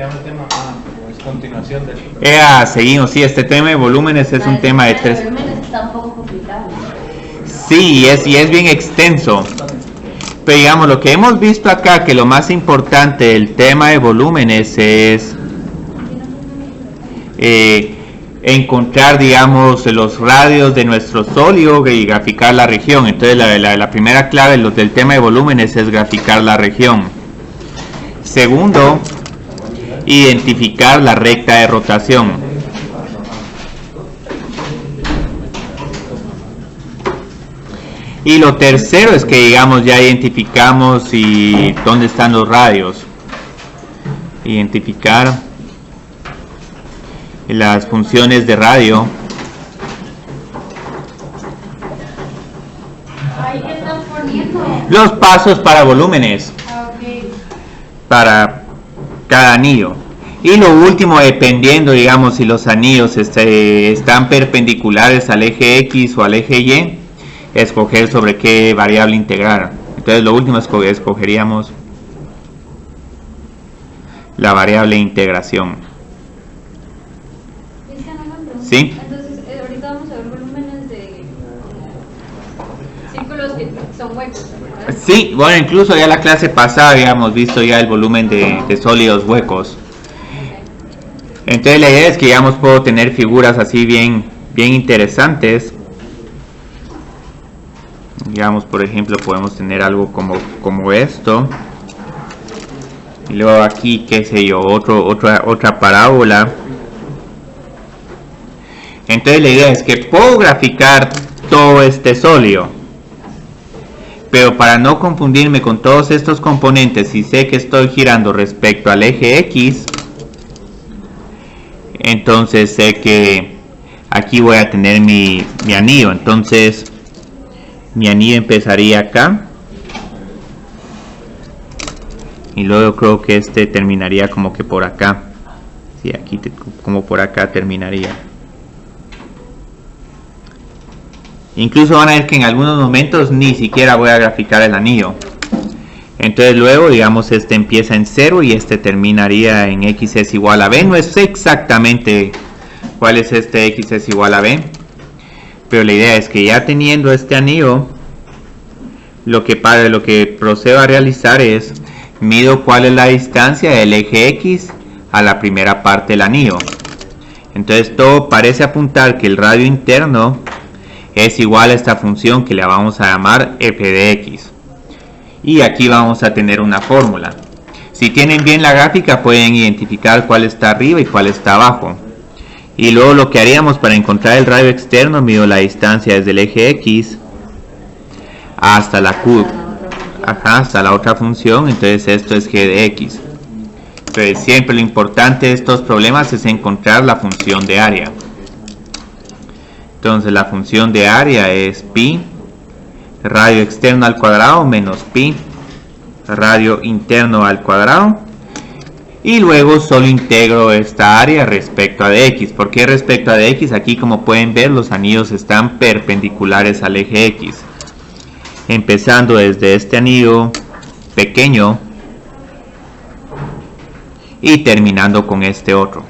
llama el tema? Es continuación de seguimos, sí, este tema de volúmenes es un tema de tres. Volúmenes está un poco complicado. Sí, y es bien extenso. Pero digamos, lo que hemos visto acá, que lo más importante del tema de volúmenes es encontrar, digamos, los radios de nuestro sólido y graficar la región. Entonces la primera clave del tema de volúmenes es graficar la región. Segundo, identificar la recta de rotación. Y lo tercero es que, digamos, ya identificamos dónde están los radios. Identificar las funciones de radio. ¿Qué están poniendo? Los pasos para volúmenes. Para cada anillo. Y lo último, dependiendo, digamos, si los anillos están perpendiculares al eje X o al eje Y, escoger sobre qué variable integrar. Entonces lo último escogeríamos la variable integración. ¿Sí? Entonces ahorita vamos a ver volúmenes de círculos que son huecos, ¿verdad? Sí, bueno, incluso ya la clase pasada habíamos visto ya el volumen de sólidos huecos. Entonces la idea es que, digamos, puedo tener figuras así bien interesantes. Digamos, por ejemplo, podemos tener algo como esto. Y luego aquí, qué sé yo, otra parábola. Entonces la idea es que puedo graficar todo este sólido. Pero para no confundirme con todos estos componentes, si sé que estoy girando respecto al eje X, entonces sé que aquí voy a tener mi anillo. Entonces mi anillo empezaría acá y luego creo que este terminaría como que por acá. Sí, aquí como por acá terminaría. Incluso van a ver que en algunos momentos ni siquiera voy a graficar el anillo. Entonces luego, digamos, este empieza en 0 y este terminaría en x es igual a b. No sé exactamente cuál es este x es igual a b, pero la idea es que ya teniendo este anillo, lo que procedo a realizar es mido cuál es la distancia del eje X a la primera parte del anillo. Entonces todo parece apuntar que el radio interno es igual a esta función que le vamos a llamar f de x. Y aquí vamos a tener una fórmula. Si tienen bien la gráfica pueden identificar cuál está arriba y cuál está abajo. Y luego lo que haríamos para encontrar el radio externo, mido la distancia desde el eje X hasta la Q, hasta la otra función. Entonces esto es g de x. Entonces siempre lo importante de estos problemas es encontrar la función de área. Entonces la función de área es pi radio externo al cuadrado menos pi radio interno al cuadrado. Y luego solo integro esta área respecto a dx. ¿Por qué respecto a dx? Aquí, como pueden ver, los anillos están perpendiculares al eje x. Empezando desde este anillo pequeño y terminando con este otro.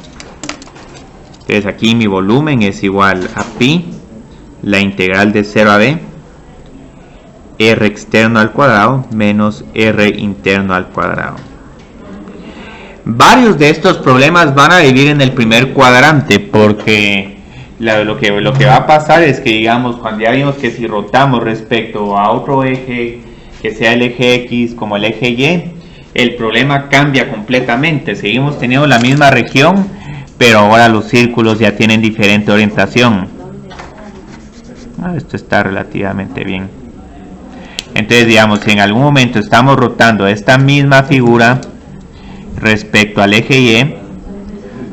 Entonces aquí mi volumen es igual a pi, la integral de 0 a b, r externo al cuadrado menos r interno al cuadrado. Varios de estos problemas van a vivir en el primer cuadrante, porque lo que va a pasar es que, digamos, cuando ya vimos que si rotamos respecto a otro eje, que sea el eje X como el eje Y, el problema cambia completamente. Seguimos teniendo la misma región, pero ahora los círculos ya tienen diferente orientación. Esto está relativamente bien. Entonces, digamos, si en algún momento estamos rotando esta misma figura respecto al eje Y,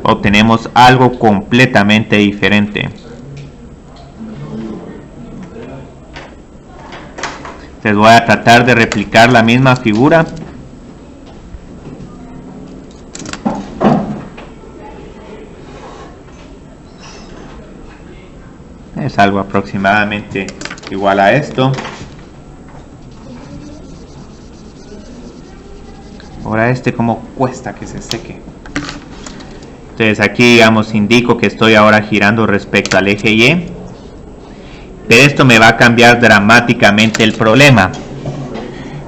obtenemos algo completamente diferente. Entonces voy a tratar de replicar la misma figura. Es algo aproximadamente igual a esto. Ahora como cuesta que se seque. Entonces aquí, digamos, indico que estoy ahora girando respecto al eje Y. Pero esto me va a cambiar dramáticamente el problema.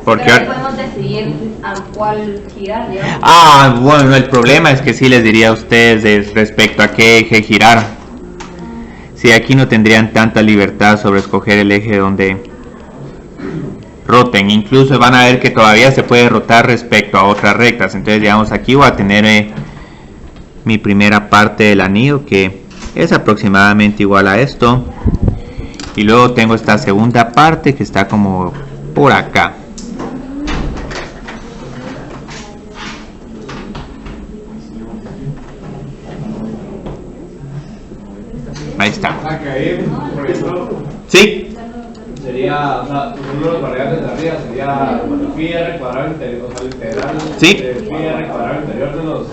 Porque Pero ahí podemos decidir a cuál girar, digamos. bueno, el problema es que sí les diría a ustedes respecto a qué eje girar. Si aquí no tendrían tanta libertad sobre escoger el eje donde roten. Incluso van a ver que todavía se puede rotar respecto a otras rectas. Entonces, digamos, aquí voy a tener mi primera parte del anillo, que es aproximadamente igual a esto. Y luego tengo esta segunda parte que está como por acá. Ahí está. Que ahí, por ejemplo, ¿Sí? sería, o sea, uno de los variables de arriba sería, bueno, pi r cuadrado interior, o sea, el integral Sí. de pi r cuadrado interior de los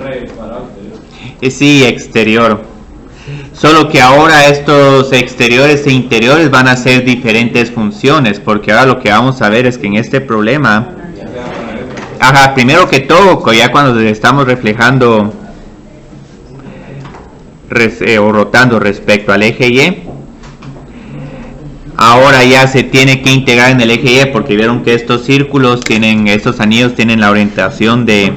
r cuadrado interior. Sí, exterior. Solo que ahora estos exteriores e interiores van a ser diferentes funciones, porque ahora lo que vamos a ver es que en este problema, primero que todo, ya cuando estamos reflejando o rotando respecto al eje Y, ahora ya se tiene que integrar en el eje Y, porque vieron que estos círculos estos anillos tienen la orientación de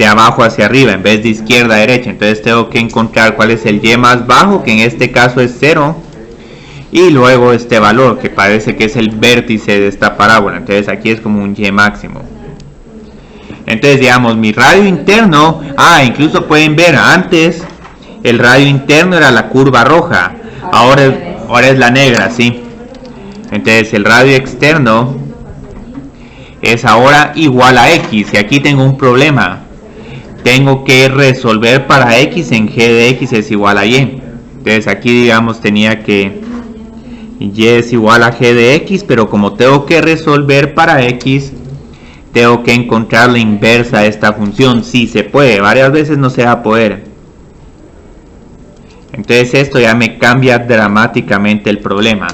abajo hacia arriba en vez de izquierda a derecha. Entonces tengo que encontrar cuál es el Y más bajo, que en este caso es 0, y luego este valor que parece que es el vértice de esta parábola. Entonces aquí es como un Y máximo. Entonces, digamos, mi radio interno, incluso pueden ver, antes el radio interno era la curva roja, ahora es la negra, ¿sí? Entonces el radio externo es ahora igual a X, y aquí tengo un problema. Tengo que resolver para X en G de X es igual a Y. Entonces aquí, digamos, tenía que Y es igual a G de X, pero como tengo que resolver para X, tengo que encontrar la inversa de esta función. Sí se puede, varias veces no se va a poder. Entonces esto ya me cambia dramáticamente el problema.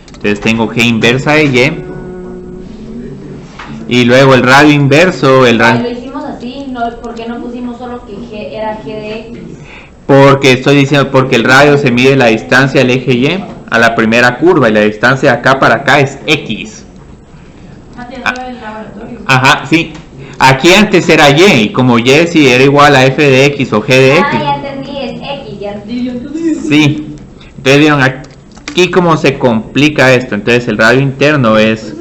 Entonces tengo G inversa de Y. Y luego el radio inverso, Lo hicimos así, no, ¿por qué no pusimos solo que G era G de X? Porque estoy diciendo, porque el radio se mide la distancia del eje Y a la primera curva, y la distancia de acá para acá es X. Sí. Aquí antes era Y, y como Y si era igual a F de X o G de X. Ya entendí, es X, ya entendí. Sí. Entonces vieron aquí cómo se complica esto. Entonces el radio interno es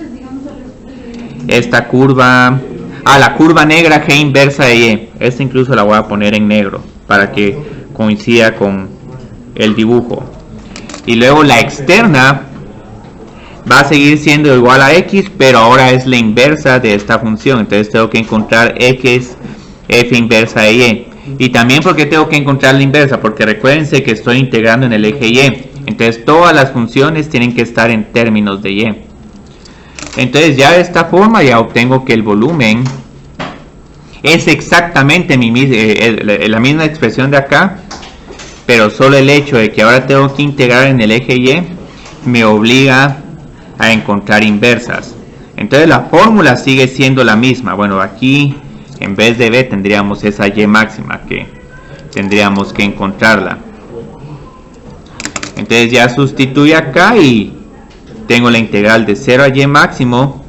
esta curva, la curva negra G inversa de Y. Esta incluso la voy a poner en negro para que coincida con el dibujo. Y luego la externa va a seguir siendo igual a X, pero ahora es la inversa de esta función. Entonces tengo que encontrar X, F inversa de Y. Y también porque tengo que encontrar la inversa, porque recuérdense que estoy integrando en el eje Y. Entonces todas las funciones tienen que estar en términos de Y. Entonces ya de esta forma ya obtengo que el volumen es exactamente la misma expresión de acá, pero solo el hecho de que ahora tengo que integrar en el eje Y me obliga a encontrar inversas. Entonces la fórmula sigue siendo la misma. Bueno, aquí en vez de B tendríamos esa Y máxima que tendríamos que encontrarla. Entonces ya sustituyo acá y tengo la integral de 0 a Y máximo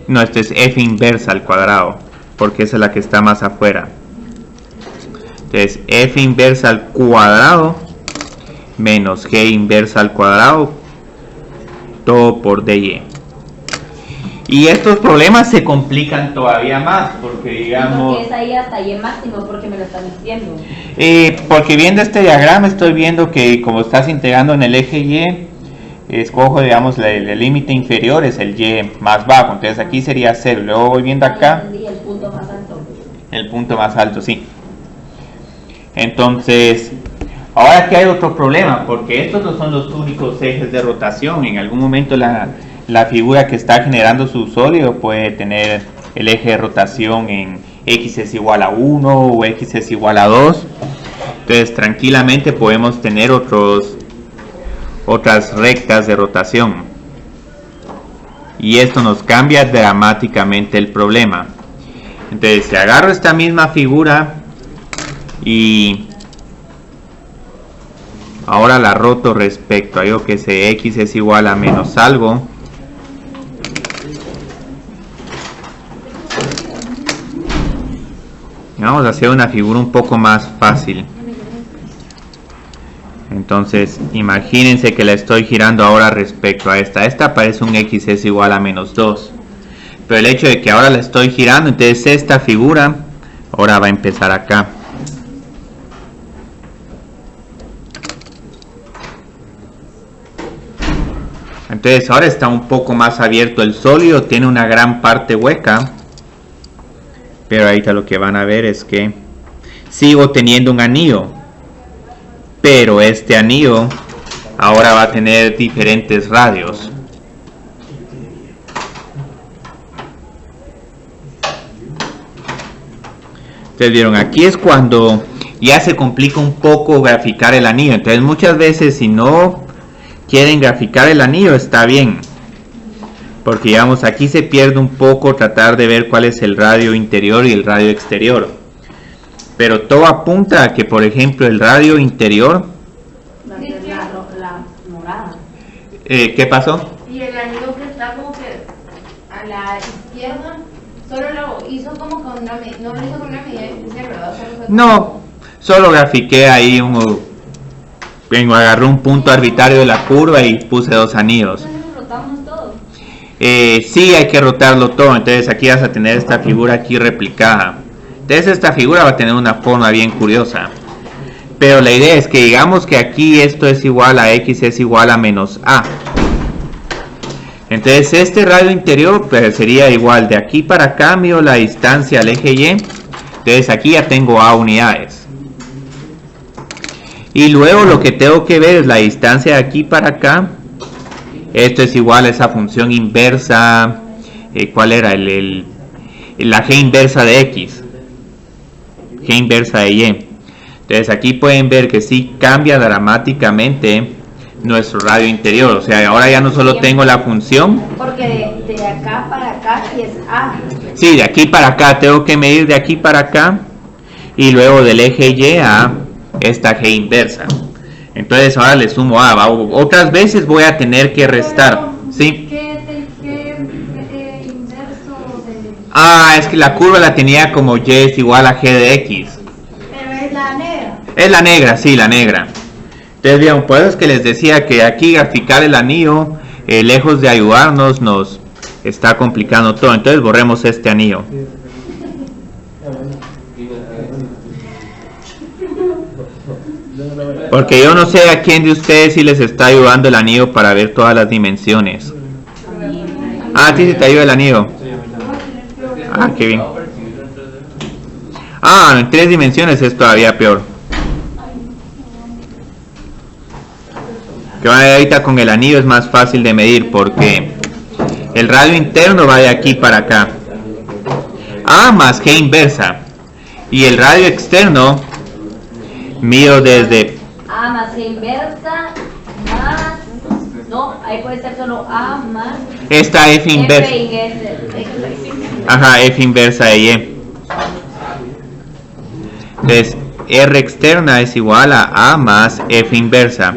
esto es F inversa al cuadrado, porque esa es la que está más afuera. Entonces F inversa al cuadrado menos G inversa al cuadrado, todo por dy. Y estos problemas se complican todavía más, porque digamos... Porque es ahí hasta Y máximo, porque me lo están diciendo. Porque viendo este diagrama estoy viendo que como estás integrando en el eje Y, escojo, digamos, el límite inferior es el Y más bajo, entonces aquí sería 0. Luego voy viendo acá... El punto más alto. El punto más alto, sí. Entonces... Ahora aquí hay otro problema, porque estos no son los únicos ejes de rotación. En algún momento la figura que está generando su sólido puede tener el eje de rotación en X es igual a 1 o X es igual a 2. Entonces tranquilamente podemos tener otras rectas de rotación. Y esto nos cambia dramáticamente el problema. Entonces, si agarro esta misma figura y ahora la roto respecto a yo que sé, x es igual a menos algo, vamos a hacer una figura un poco más fácil. Entonces, imagínense que la estoy girando ahora respecto a esta. Esta parece un x es igual a menos 2. Pero el hecho de que ahora la estoy girando, entonces esta figura ahora va a empezar acá. Entonces ahora está un poco más abierto el sólido, tiene una gran parte hueca. Pero ahorita lo que van a ver es que sigo teniendo un anillo. Pero este anillo ahora va a tener diferentes radios. Ustedes vieron, aquí es cuando ya se complica un poco graficar el anillo. Entonces muchas veces si no quieren graficar el anillo está bien. Porque digamos aquí se pierde un poco tratar de ver cuál es el radio interior y el radio exterior. Pero todo apunta a que por ejemplo el radio interior... La morada. ¿Qué pasó? Y el anillo que está como que a la izquierda, solo lo hizo como con una medida, no lo hizo con una medida especial, ¿verdad? O sea, lo sacó No, solo grafiqué ahí agarré un punto arbitrario de la curva y puse dos anillos. Entonces rotamos todo. Sí, hay que rotarlo todo. Entonces aquí vas a tener esta figura aquí replicada. Entonces esta figura va a tener una forma bien curiosa. Pero la idea es que digamos que aquí esto es igual a x es igual a menos a. Entonces este radio interior pues, sería igual de aquí para acá, mido la distancia al eje y. Entonces aquí ya tengo a unidades. Y luego lo que tengo que ver es la distancia de aquí para acá. Esto es igual a esa función inversa. ¿Cuál era? La g inversa de x. G inversa de y. Entonces aquí pueden ver que sí cambia dramáticamente nuestro radio interior. O sea, ahora ya no solo tengo la función. Porque de acá para acá sí es A. Sí, de aquí para acá. Tengo que medir de aquí para acá. Y luego del eje Y a esta G inversa. Entonces ahora le sumo A. Otras veces voy a tener que restar. ¿Sí? ¿Qué es el inverso de...? Ah, es que la curva la tenía como Y es igual a G de X. Pero es la negra. Es la negra, sí, la negra. Entonces, bien, por eso es que les decía que aquí graficar el anillo, lejos de ayudarnos, nos está complicando todo. Entonces, borremos este anillo. Porque yo no sé a quién de ustedes si les está ayudando el anillo para ver todas las dimensiones. Ah, a ti sí te ayuda el anillo. Ah, qué bien. Ah, en 3 dimensiones es todavía peor. Que ahorita con el anillo es más fácil de medir porque el radio interno va de aquí para acá. A más G inversa. Y el radio externo mido desde... A más G inversa más... No, ahí puede ser solo A más... Esta F inversa. F inversa. Ajá, F inversa de Y. Entonces, R externa es igual a A más F inversa.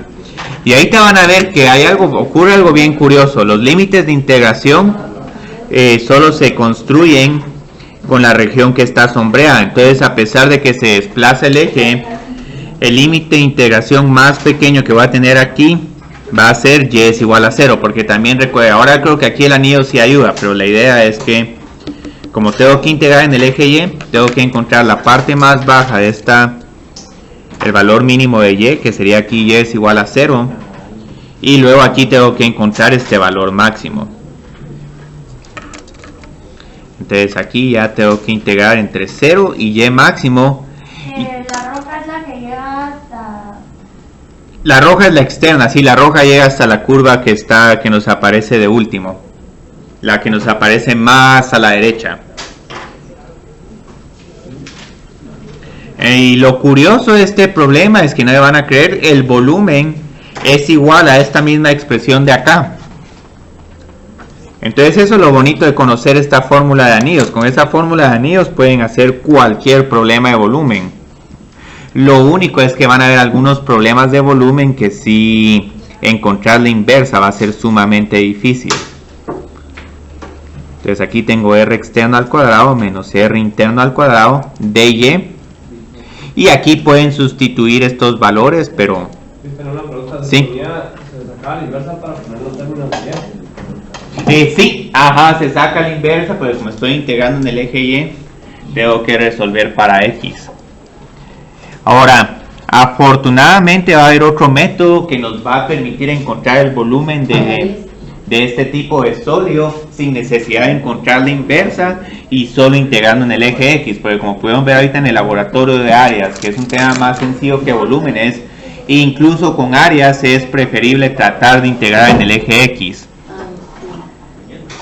Y ahí te van a ver que ocurre algo bien curioso. Los límites de integración solo se construyen con la región que está sombreada. Entonces, a pesar de que se desplaza el eje, el límite de integración más pequeño que va a tener aquí va a ser Y es igual a 0. Porque también recuerda, ahora creo que aquí el anillo sí ayuda, pero la idea es que como tengo que integrar en el eje Y, tengo que encontrar la parte más baja de el valor mínimo de Y, que sería aquí Y es igual a 0. Y luego aquí tengo que encontrar este valor máximo. Entonces aquí ya tengo que integrar entre 0 y Y máximo. la roja es la que llega hasta... La roja es la externa, sí, la roja llega hasta la curva que nos aparece de último. La que nos aparece más a la derecha. Y lo curioso de este problema es que no me van a creer, el volumen es igual a esta misma expresión de acá. Entonces eso es lo bonito de conocer esta fórmula de anillos. Con esa fórmula de anillos pueden hacer cualquier problema de volumen. Lo único es que van a haber algunos problemas de volumen que sí encontrar la inversa va a ser sumamente difícil. Entonces aquí tengo R externo al cuadrado menos R interno al cuadrado de Y. Y aquí pueden sustituir estos valores, pero... Pero una pregunta, Sí. se sacaba la inversa para poner los términos de sí, ajá, se saca la inversa, pero como estoy integrando en el eje Y, tengo que resolver para X. Ahora, afortunadamente va a haber otro método que nos va a permitir encontrar el volumen de este tipo de sólido sin necesidad de encontrar la inversa y solo integrando en el eje X, porque como pudieron ver ahorita en el laboratorio de áreas, que es un tema más sencillo que volúmenes, incluso con áreas es preferible tratar de integrar en el eje X.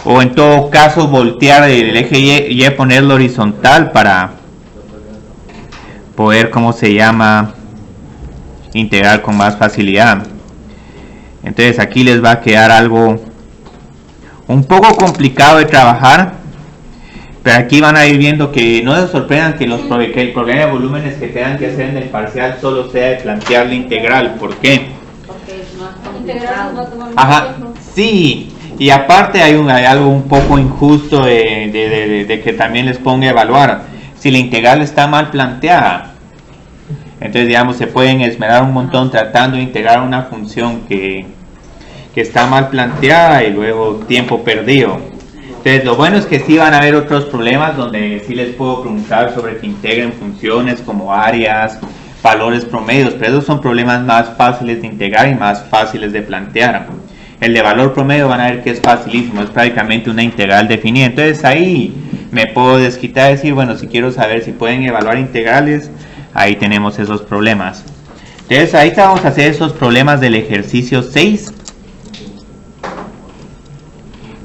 O en todo caso voltear el eje Y ponerlo horizontal para poder, ¿cómo se llama?, integrar con más facilidad. Entonces aquí les va a quedar algo un poco complicado de trabajar, pero aquí van a ir viendo que no se sorprendan que que el problema de volúmenes que tengan que hacer en el parcial solo sea de plantear la integral. ¿Por qué? Porque es más Integrar nos va a tomar mucho Ajá, tiempo. sí, y aparte hay algo un poco injusto de que también les ponga a evaluar. Si la integral está mal planteada, entonces digamos se pueden esmerar un montón tratando de integrar una función que está mal planteada y luego tiempo perdido. Entonces lo bueno es que sí van a haber otros problemas donde sí les puedo preguntar sobre que integren funciones como áreas, valores promedios, pero esos son problemas más fáciles de integrar y más fáciles de plantear. El de valor promedio van a ver que es facilísimo, es prácticamente una integral definida. Entonces ahí me puedo desquitar y decir, bueno, si quiero saber si pueden evaluar integrales, ahí tenemos esos problemas. Entonces ahorita vamos a hacer esos problemas del ejercicio 6,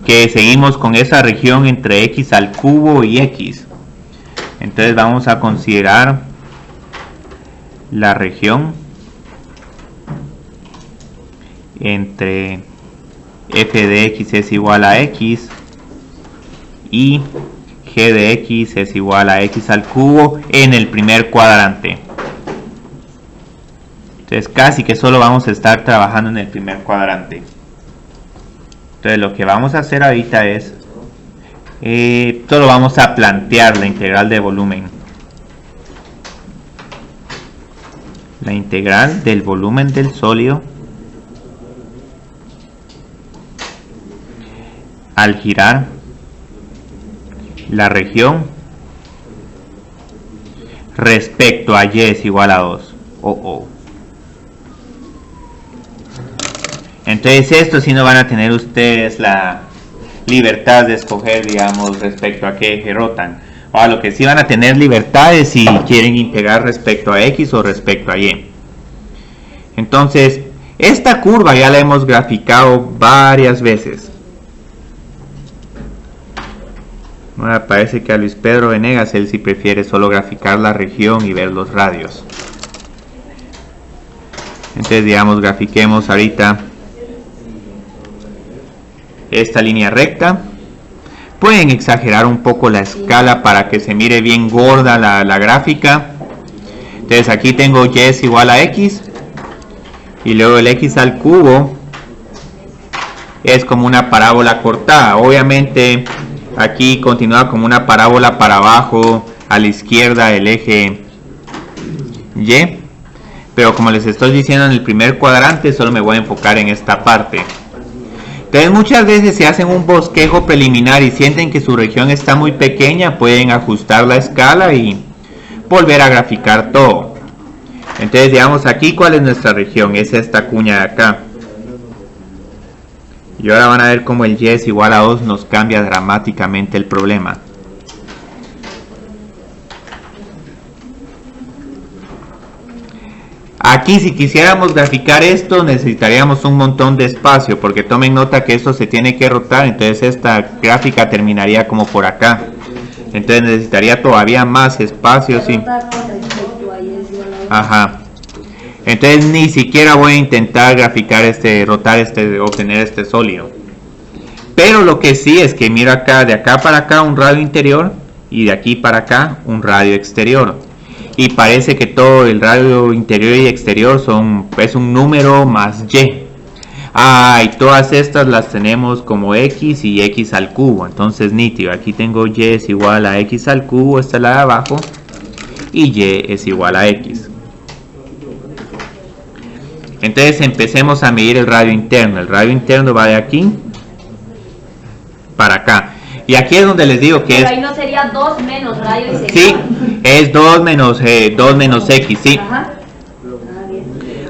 que seguimos con esa región entre x al cubo y x. Entonces vamos a considerar la región entre f de x es igual a x y g de x es igual a x al cubo en el primer cuadrante. Entonces casi que solo vamos a estar trabajando en el primer cuadrante. Entonces lo que vamos a hacer ahorita es solo vamos a plantear la integral de volumen. La integral del volumen del sólido al girar la región respecto a y es igual a 2. Entonces esto sí no van a tener ustedes la libertad de escoger, digamos, respecto a qué eje rotan. Ahora lo que sí van a tener libertad es si quieren integrar respecto a x o respecto a y. Entonces esta curva ya la hemos graficado varias veces. Ahora parece que a Luis Pedro Venegas él sí prefiere solo graficar la región y ver los radios. Entonces digamos grafiquemos ahorita esta línea recta. Pueden exagerar un poco la escala para que se mire bien gorda la gráfica. Entonces aquí tengo y es igual a x y luego el x al cubo es como una parábola cortada. Obviamente aquí continúa como una parábola para abajo a la izquierda del eje y, pero como les estoy diciendo en el primer cuadrante solo me voy a enfocar en esta parte. Entonces muchas veces se hacen un bosquejo preliminar y sienten que su región está muy pequeña, pueden ajustar la escala y volver a graficar todo. Entonces digamos aquí cuál es nuestra región, es esta cuña de acá. Y ahora van a ver cómo el y es igual a 2 nos cambia dramáticamente el problema. Aquí si quisiéramos graficar esto necesitaríamos un montón de espacio, porque tomen nota que esto se tiene que rotar, entonces esta gráfica terminaría como por acá. Entonces necesitaría todavía más espacio, sí. Ajá. Entonces ni siquiera voy a intentar graficar rotar obtener este sólido. Pero lo que sí es que miro acá, de acá para acá un radio interior y de aquí para acá un radio exterior. Y parece que todo el radio interior y exterior es un número más y. Y todas estas las tenemos como x y x al cubo. Entonces nítido, aquí tengo y es igual a x al cubo, esta es la de abajo, y y es igual a x. Entonces empecemos a medir el radio interno. El radio interno va de aquí para acá. Y aquí es donde les digo que pero ahí no sería 2 menos radio exterior. sí, es 2 menos x, sí.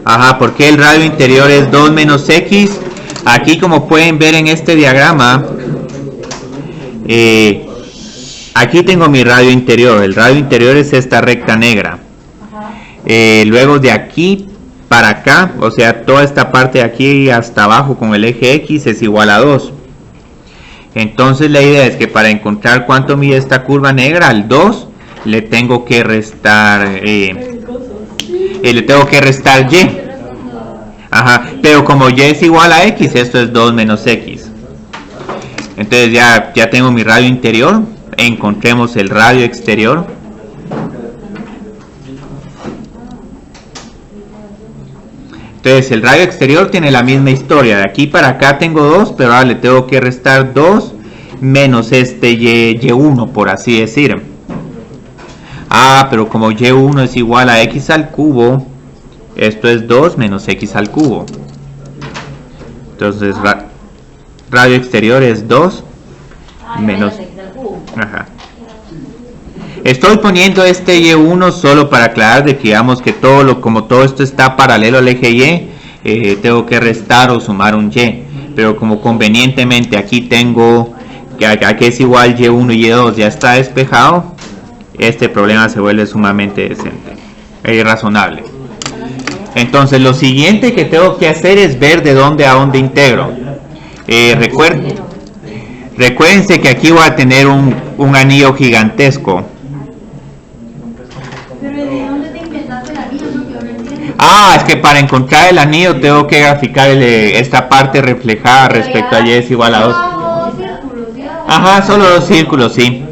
Ajá, porque el radio interior es 2 menos x. Aquí, como pueden ver en este diagrama, aquí tengo mi radio interior. El radio interior es esta recta negra. Luego de aquí para acá, o sea, toda esta parte de aquí hasta abajo con el eje x es igual a 2. Entonces la idea es que para encontrar cuánto mide esta curva negra, al 2 le tengo que restar y. Ajá, pero como y es igual a x, esto es 2 menos x. Entonces ya tengo mi radio interior. Encontremos el radio exterior. Entonces el radio exterior tiene la misma historia. De aquí para acá tengo 2, pero ahora le tengo que restar 2 menos este y1, por así decir. Pero como y1 es igual a x al cubo, esto es 2 menos x al cubo. Entonces radio exterior es 2 menos x al cubo. Ajá. Estoy poniendo este y1 solo para aclarar de que digamos que como todo esto está paralelo al eje y, tengo que restar o sumar un y. Pero como convenientemente aquí tengo que aquí es igual y1 y y2 ya está despejado, este problema se vuelve sumamente decente y razonable. Entonces lo siguiente que tengo que hacer es ver de dónde a dónde integro. Recuérdense que aquí voy a tener un anillo gigantesco. Pero ¿de dónde te inventaste el anillo? No, que ahora entiendo. Es que para encontrar el anillo tengo que graficar esta parte reflejada respecto a y es igual a 2. Ajá, solo 2 círculos, sí.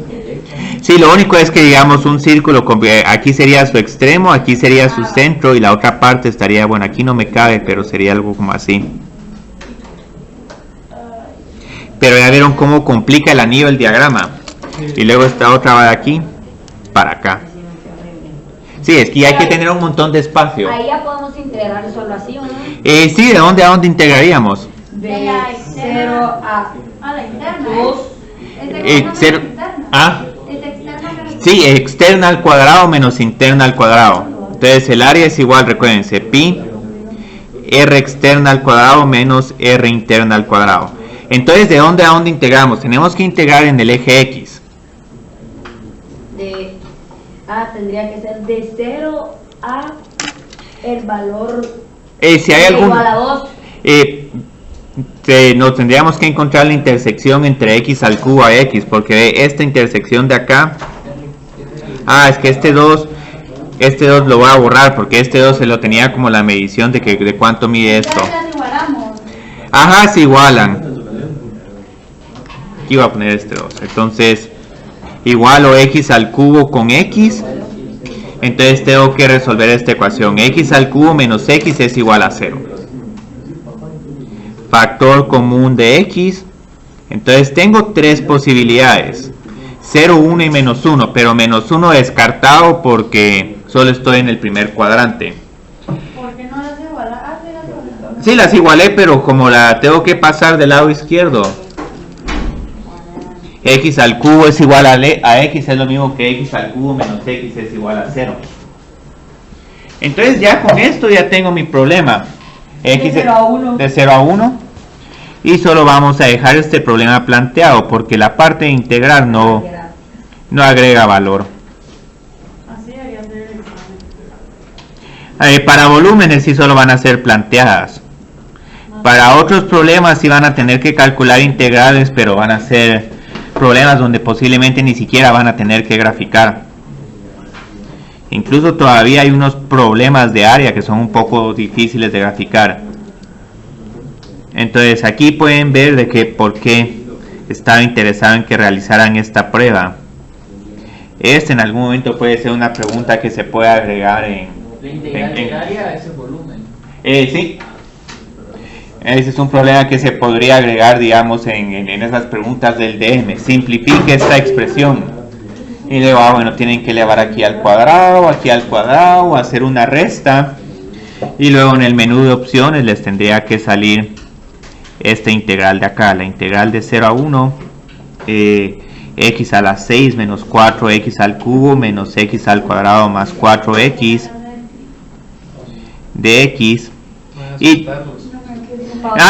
Sí, lo único es que digamos un círculo, aquí sería su extremo, aquí sería su centro y la otra parte estaría, bueno, aquí no me cabe, pero sería algo como así. Pero ya vieron cómo complica el anillo el diagrama. Y luego esta otra va de aquí para acá. Sí, es que hay que tener un montón de espacio. Ahí ya podemos integrar solo así, ¿o no? Sí, ¿de dónde a dónde integraríamos? De 0 a la interna. 2. Cero. Es externa menos Sí, externa al cuadrado menos interna al cuadrado. Entonces el área es igual, recuérdense, pi r externa al cuadrado menos r interna al cuadrado. Entonces, ¿de dónde a dónde integramos? Tenemos que integrar en el eje x. Tendría que ser de 0 a el valor Si hay algún igual a 2. no tendríamos que encontrar la intersección entre x al cubo a x, porque esta intersección de acá, es que este 2 lo voy a borrar, porque este 2 se lo tenía como la medición de cuánto mide esto. Ya las igualamos. Ajá, se igualan. Aquí voy a poner este 2. Entonces, igualo x al cubo con x. Entonces tengo que resolver esta ecuación. X al cubo menos x es igual a 0. Factor común de x. Entonces tengo 3 posibilidades. 0, 1 y menos 1. Pero menos 1 descartado porque solo estoy en el primer cuadrante. ¿Por qué no las igualaste? Sí, las igualé, pero como la tengo que pasar del lado izquierdo. X al cubo es igual a x, es lo mismo que x al cubo menos x es igual a 0. Entonces ya con esto ya tengo mi problema. X De 0 a 1. De 0 a 1. Y solo vamos a dejar este problema planteado porque la parte de integrar no agrega valor. Así debería ser el examen. Para volúmenes sí solo van a ser planteadas. Para otros problemas sí van a tener que calcular integrales, pero van a ser problemas donde posiblemente ni siquiera van a tener que graficar. Incluso todavía hay unos problemas de área que son un poco difíciles de graficar. Entonces aquí pueden ver de que por qué estaba interesado en que realizaran esta prueba. En algún momento puede ser una pregunta que se puede agregar en... La integral del área a ese volumen. Sí. Ese es un problema que se podría agregar, digamos, en esas preguntas del DM. Simplifique esta expresión. Y luego, bueno, tienen que elevar aquí al cuadrado, hacer una resta. Y luego en el menú de opciones les tendría que salir esta integral de acá, la integral de 0 a 1, x a la 6 menos 4x al cubo menos x al cuadrado más 4x de x. Y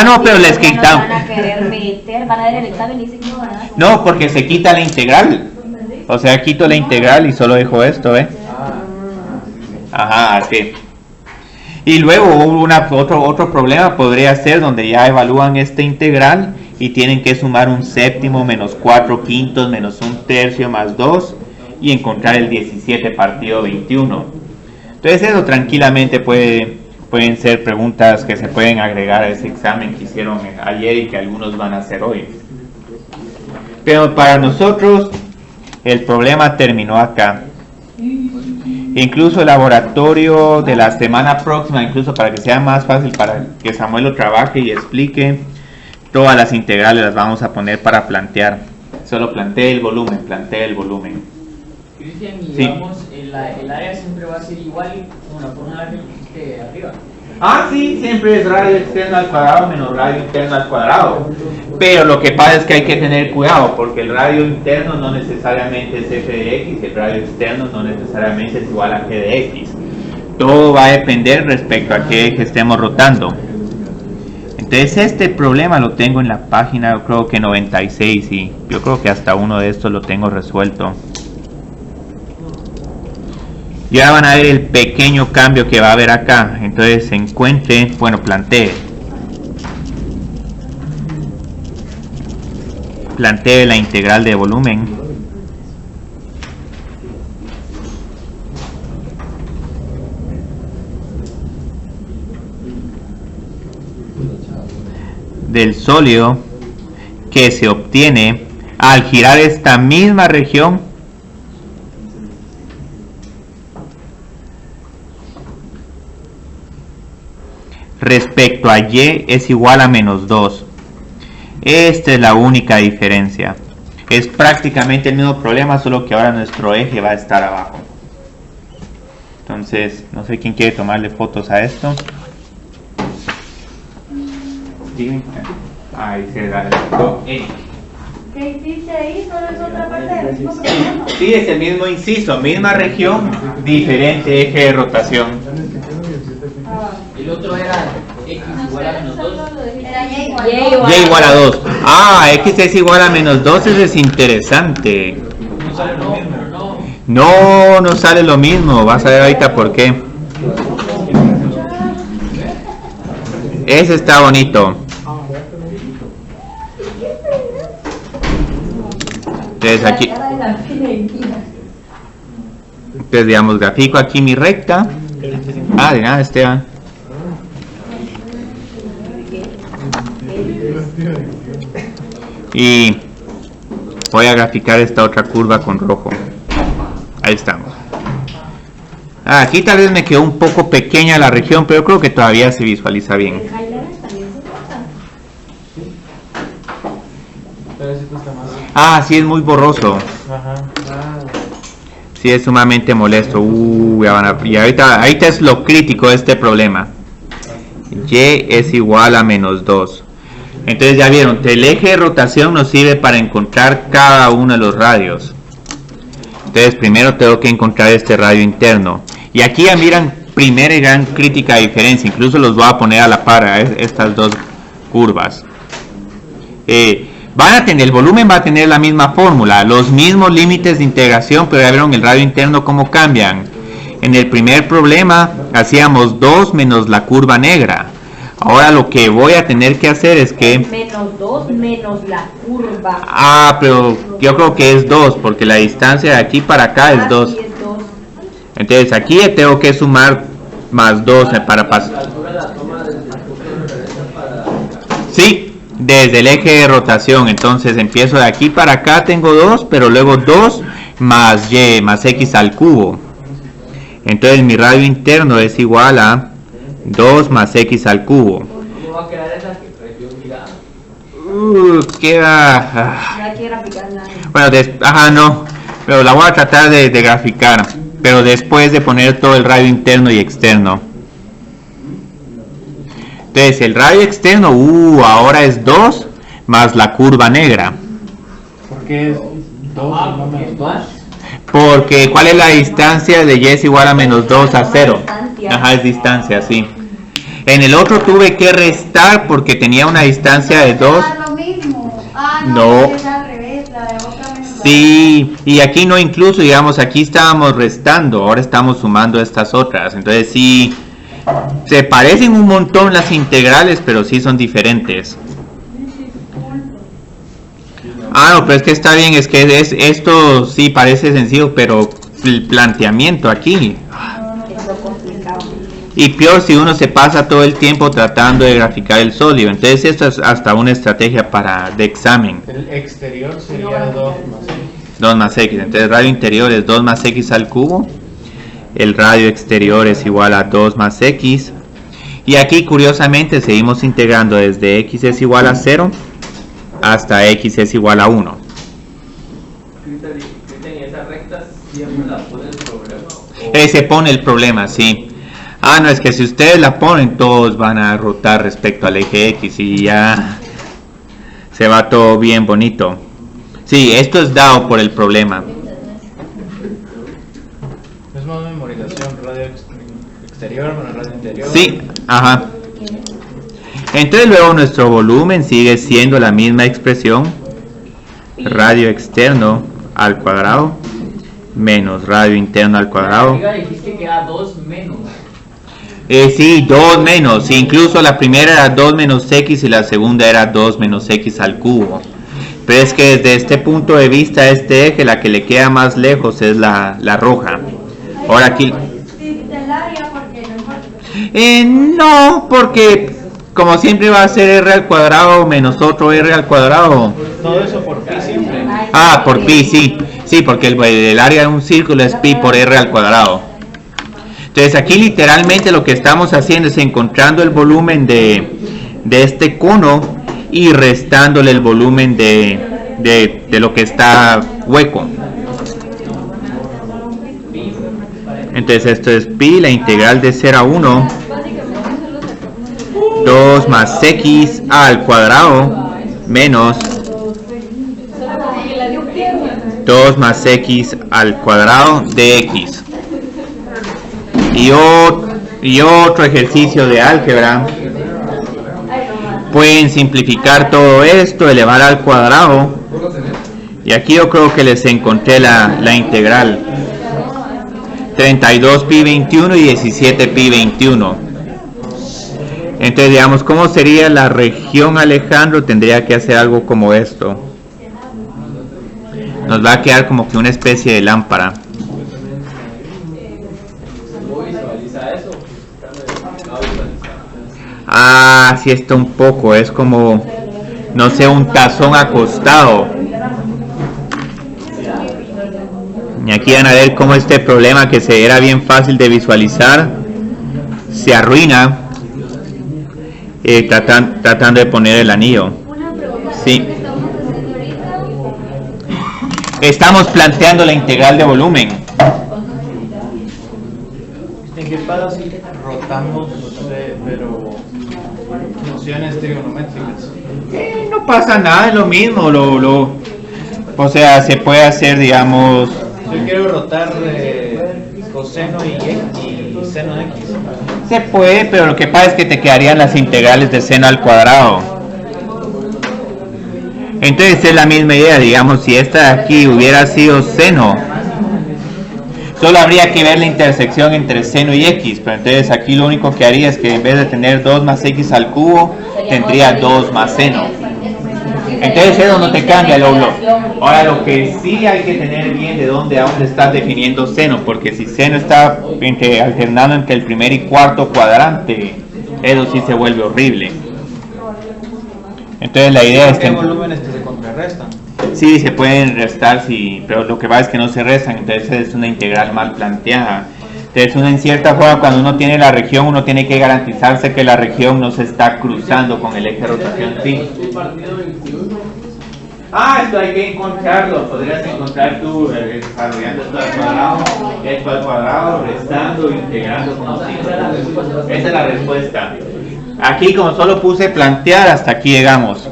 no, pero les quitamos. Van a querer meter, van a ver el examen y dicen que no van a... No, porque se quita la integral. O sea, quito la integral y solo dejo esto, Ajá, así. Y luego otro problema podría ser donde ya evalúan esta integral y tienen que sumar un séptimo menos 4 quintos menos un tercio más 2 y encontrar el 17 partido 21. Entonces eso tranquilamente pueden ser preguntas que se pueden agregar a ese examen que hicieron ayer y que algunos van a hacer hoy. Pero para nosotros el problema terminó acá. Incluso el laboratorio de la semana próxima, incluso para que sea más fácil, para que Samuel lo trabaje y explique, todas las integrales las vamos a poner para plantear. Solo plantee el volumen, Cristian, y Sí. digamos, el área siempre va a ser igual como la fórmula que dijiste arriba. Sí, siempre es radio externo al cuadrado menos radio interno al cuadrado. Pero lo que pasa es que hay que tener cuidado, porque el radio interno no necesariamente es f de x y el radio externo no necesariamente es igual a g de x. Todo va a depender respecto a qué eje estemos rotando. Entonces este problema lo tengo en la página, yo creo que 96, y yo creo que hasta uno de estos lo tengo resuelto. Y ahora van a ver el pequeño cambio que va a haber acá. Entonces plantee la integral de volumen. Del sólido que se obtiene al girar esta misma región respecto a y es igual a menos 2. Esta es la única diferencia. Es prácticamente el mismo problema, solo que ahora nuestro eje va a estar abajo. Entonces, no sé quién quiere tomarle fotos a esto. Ahí se da el ¿Qué hiciste ahí? ¿Solo es otra parte del mismo problema? Sí, es el mismo inciso, misma región, diferente eje de rotación. El otro era x igual a menos 2. Era y Y igual a 2. X es igual a menos 2, eso es interesante. No sale lo mismo, no. No sale lo mismo, vas a ver ahorita por qué. Ese está bonito. Entonces aquí, entonces digamos, grafico aquí mi recta. De nada, Esteban. Y voy a graficar esta otra curva con rojo. Ahí estamos. Aquí tal vez me quedó un poco pequeña la región, pero creo que todavía se visualiza bien. Sí, es muy borroso. Sí, es sumamente molesto. Y ahorita es lo crítico de este problema. Y es igual a menos 2. Entonces ya vieron, el eje de rotación nos sirve para encontrar cada uno de los radios. Entonces primero tengo que encontrar este radio interno. Y aquí ya miran, primera y gran crítica diferencia. Incluso los voy a poner a la par, estas dos curvas. El volumen va a tener la misma fórmula, los mismos límites de integración, pero ya vieron el radio interno cómo cambian. En el primer problema hacíamos 2 menos la curva negra. Ahora lo que voy a tener que hacer es que... Menos 2 menos la curva. Pero yo creo que es 2, porque la distancia de aquí para acá es 2. Sí, es 2. Entonces aquí tengo que sumar más 2 para pasar. La altura de la toma del punto de referencia para... Sí, desde el eje de rotación. Entonces empiezo de aquí para acá, tengo 2, pero luego 2 más y más x al cubo. Entonces mi radio interno es igual a 2 más x al cubo. ¿Cómo va a quedar esa región girada? Queda... No hay que graficarla. bueno, no, pero la voy a tratar de graficar, pero después de poner todo el radio interno y externo. Entonces el radio externo, ahora es 2 más la curva negra. ¿Por qué es 2 Ah, no menos 2? Porque, ¿cuál es la distancia de y es igual a menos 2 a 0? Ajá, es distancia, sí. En el otro tuve que restar porque tenía una distancia de 2. Ah, lo mismo. Ah, No. Es al revés, la de otra menos. Sí, y aquí no, incluso, digamos, aquí estábamos restando, ahora estamos sumando estas otras. Entonces sí, se parecen un montón las integrales, pero sí son diferentes. Ah, no, pero es que está bien, es que esto sí parece sencillo, pero el planteamiento aquí. Es lo complicado. Y peor si uno se pasa todo el tiempo tratando de graficar el sólido. Entonces esto es hasta una estrategia de examen. El exterior sería 2 más x. 2 más x. Entonces el radio interior es 2 más x al cubo. El radio exterior es igual a 2 más x. Y aquí curiosamente seguimos integrando desde x es igual a 0 hasta x es igual a 1. ¿En esa recta siempre la pone el problema? Se pone el problema, sí. Ah, no, es que si ustedes la ponen, todos van a rotar respecto al eje X y ya se va todo bien bonito. Sí, esto es dado por el problema. Es más memorización, radio exterior con el radio interior. Sí, ajá. Entonces luego nuestro volumen sigue siendo la misma expresión. Radio externo al cuadrado menos radio interno al cuadrado. Arriba dijiste que era 2 menos. Sí, 2 menos, sí, incluso la primera era 2 menos x y la segunda era 2 menos x al cubo. Pero es que desde este punto de vista, este eje, la que le queda más lejos es la roja. Ahora aquí... no, porque como siempre va a ser r al cuadrado menos otro r al cuadrado. Todo eso por pi siempre. Ah, por pi, sí. Sí, porque el área de un círculo es pi por r al cuadrado. Entonces aquí literalmente lo que estamos haciendo es encontrando el volumen de este cono y restándole el volumen de lo que está hueco. Entonces esto es pi, la integral de 0 a 1, 2 más x al cuadrado menos 2 más x al cuadrado de x. Y otro ejercicio de álgebra. Pueden simplificar todo esto, elevar al cuadrado. Y aquí yo creo que les encontré la integral. 32 pi 21 y 17 pi 21. Entonces, digamos, ¿cómo sería la región Alejandro? Tendría que hacer algo como esto. Nos va a quedar como que una especie de lámpara. Ah, sí está un poco, es como, no sé, un tazón acostado. Y aquí van a ver cómo este problema que se era bien fácil de visualizar se arruina tratando de poner el anillo. Sí. Estamos planteando la integral de volumen. ¿En qué pasa si rotamos, pero funciones trigonométricas? No pasa nada, es lo mismo. O sea, se puede hacer, digamos... Yo quiero rotar coseno y seno de x. Se puede, pero lo que pasa es que te quedarían las integrales de seno al cuadrado. Entonces es la misma idea, digamos, si esta de aquí hubiera sido seno, solo habría que ver la intersección entre seno y x, pero entonces aquí lo único que haría es que en vez de tener 2 más x al cubo, tendría 2 más seno. Entonces eso no te cambia el oblo. Ahora lo que sí hay que tener bien de dónde a dónde estás definiendo seno, porque si seno está alternando entre el primer y cuarto cuadrante, eso sí se vuelve horrible. Entonces la idea es ¿Qué que volúmenes que se contrarrestan? sí se pueden restar, sí, pero lo que pasa es que no se restan, entonces es una integral mal planteada. Entonces uno en cierta forma cuando uno tiene la región, uno tiene que garantizarse que la región no se está cruzando con el eje de rotación sí. Esto hay que encontrarlo, podrías encontrar tú desarrollando esto al cuadrado, restando, integrando como si. Esa es la respuesta. Aquí como solo puse plantear, hasta aquí llegamos.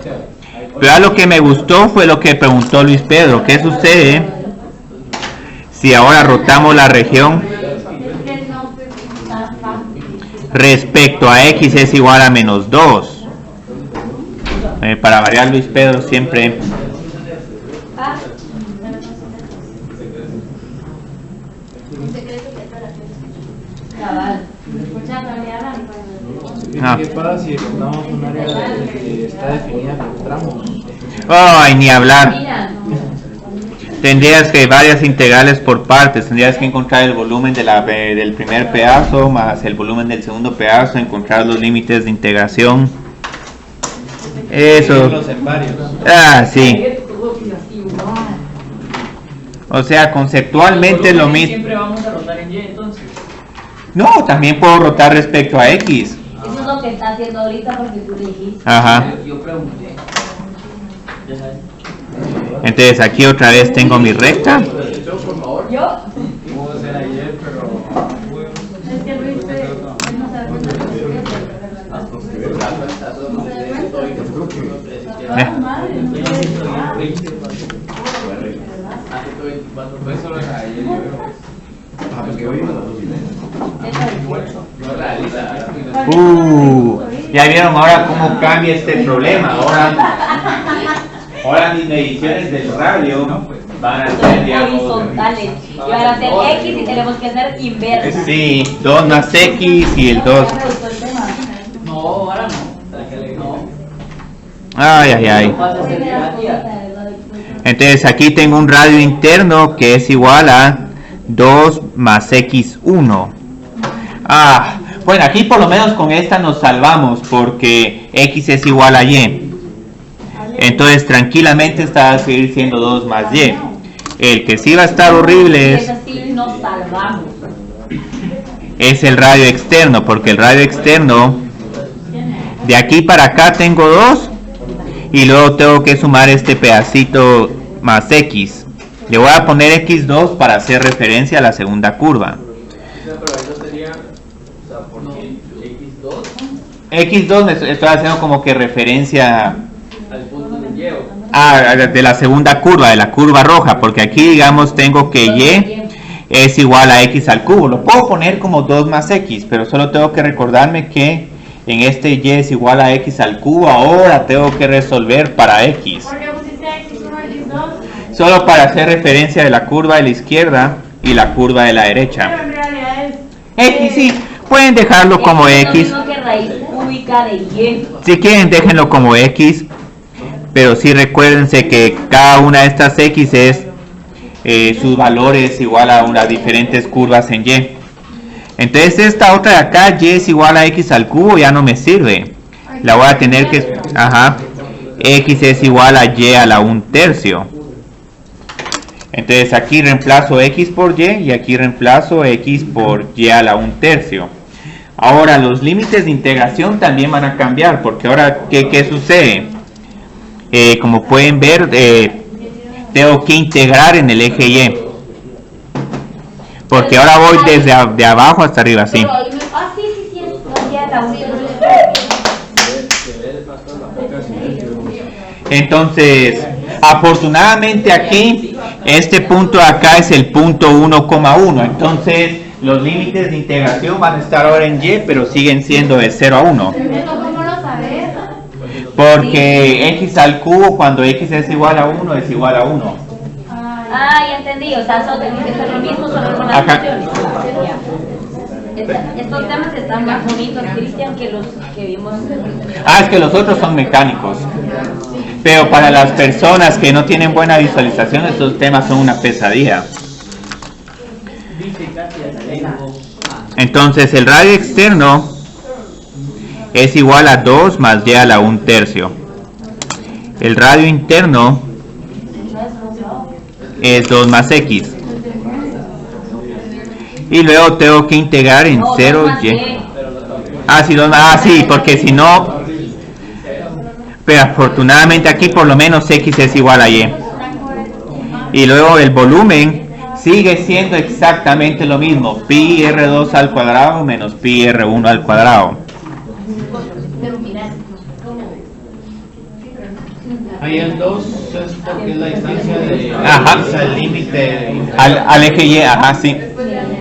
Pero lo que me gustó fue lo que preguntó Luis Pedro, ¿qué sucede si ahora rotamos la región respecto a x es igual a menos 2? Para variar, Luis Pedro siempre ¿Qué pasa si encontramos un área que está definida por tramos? Ay, ni hablar. Tendrías que varias integrales por partes, tendrías que encontrar el volumen de del primer pedazo más el volumen del segundo pedazo, encontrar los límites de integración. Eso. Sí. O sea, conceptualmente lo mismo. Siempre vamos a rotar en Y entonces. No, también puedo rotar respecto a X. Eso es lo que está haciendo ahorita porque tú le dijiste. Ajá. Yo pregunté. Ya sabes. Entonces aquí otra vez tengo mi recta. ¿Yo? Puedo ser ayer, pero... Es que Luis, él no sabe cuánto Ya vieron ahora cómo cambia este problema. Ahora mis mediciones del radio van a ser, digamos, horizontales. Y van a ser X y tenemos que hacer inversa. sí, 2 más X y el 2. No, ahora no. No. Ay. Vas a hacer negativa. Entonces aquí tengo un radio interno que es igual a 2 más X1. Bueno, aquí por lo menos con esta nos salvamos porque X es igual a Y. Entonces tranquilamente esta va a seguir siendo 2 más Y. El que sí va a estar horrible Es así, nos salvamos. es el radio externo, porque el radio externo de aquí para acá tengo 2 y luego tengo que sumar este pedacito más X. Le voy a poner X2 para hacer referencia a la segunda curva. X2 me estoy haciendo como que referencia de la segunda curva, de la curva roja, porque aquí digamos tengo que Y es igual a X al cubo. Lo puedo poner como 2 más X, pero solo tengo que recordarme que en este Y es igual a X al cubo. Ahora tengo que resolver para X. ¿Por qué pusiste X1, X2? Solo para hacer referencia de la curva de la izquierda y la curva de la Pero derecha. en realidad es... X sí, pueden dejarlo como Es X. lo mismo que raíz cúbica de Y. Si quieren déjenlo como X, pero sí recuérdense que cada una de estas X es sus valores igual a unas diferentes curvas en Y. Entonces esta otra de acá, Y es igual a X al cubo, ya no me sirve. La voy a tener que... X es igual a Y a la 1/3. Entonces aquí reemplazo X por Y aquí reemplazo X por Y a la 1/3. Ahora los límites de integración también van a cambiar, porque ahora ¿qué sucede? Como pueden ver, tengo que integrar en el eje Y, porque ahora voy desde de abajo hasta arriba, así. Sí, es Y a la 1/3. Entonces, afortunadamente aquí, este punto de acá es el punto 1,1. Entonces, los límites de integración van a estar ahora en Y, pero siguen siendo de 0 a 1. ¿Cómo lo sabes? Porque X al cubo, cuando X es igual a 1, es igual a 1. Ya entendí. O sea, solo tiene que ser lo mismo, solo con las Ajá. funciones. Estos temas están más bonitos, Cristian, que los que vimos. Es que los otros son mecánicos. Pero para las personas que no tienen buena visualización, estos temas son una pesadilla. Entonces el radio externo es igual a 2 más Y a la 1/3. el radio interno es 2 más X. Y luego tengo que integrar en 0Y. Ah, sí, sí, porque si no... Pero afortunadamente aquí por lo menos X es igual a Y. Y luego el volumen sigue siendo exactamente lo mismo. Pi R2 al cuadrado menos pi R1 al cuadrado. Ahí el 2 es porque es la distancia de Ajá. el límite Al eje Y, ajá, sí.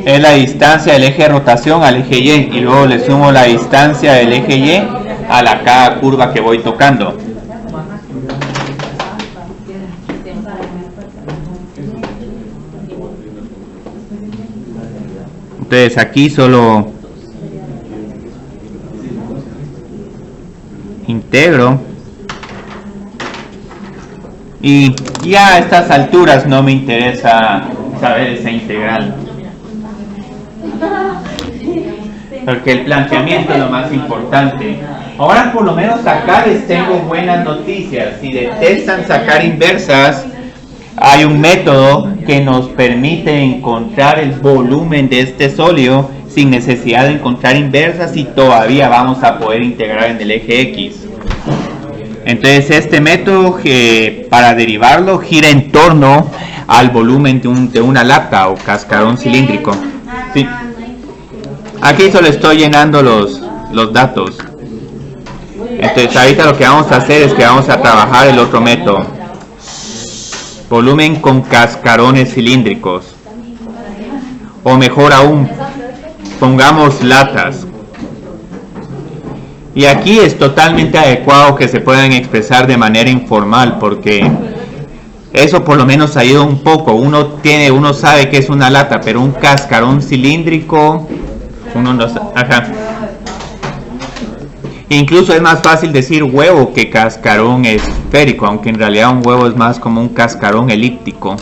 Es la distancia del eje de rotación al eje Y. Y luego le sumo la distancia del eje Y a la cada curva que voy tocando. Entonces aquí solo integro y ya a estas alturas no me interesa saber esa integral, porque el planteamiento es lo más importante. Ahora por lo menos acá les tengo buenas noticias. Si detestan sacar inversas, hay un método que nos permite encontrar el volumen de este sólido sin necesidad de encontrar inversas y todavía vamos a poder integrar en el eje X. Entonces este método para derivarlo gira en torno al volumen de una lata o cascarón cilíndrico. Sí. Aquí solo estoy llenando los datos. Entonces ahorita lo que vamos a hacer es que vamos a trabajar el otro método. Volumen con cascarones cilíndricos. O mejor aún, pongamos latas. Y aquí es totalmente adecuado que se puedan expresar de manera informal, porque eso por lo menos ayuda un poco. Uno sabe que es una lata, pero un cascarón cilíndrico, uno no sabe. Ajá. Incluso es más fácil decir huevo que cascarón esférico, aunque en realidad un huevo es más como un cascarón elíptico.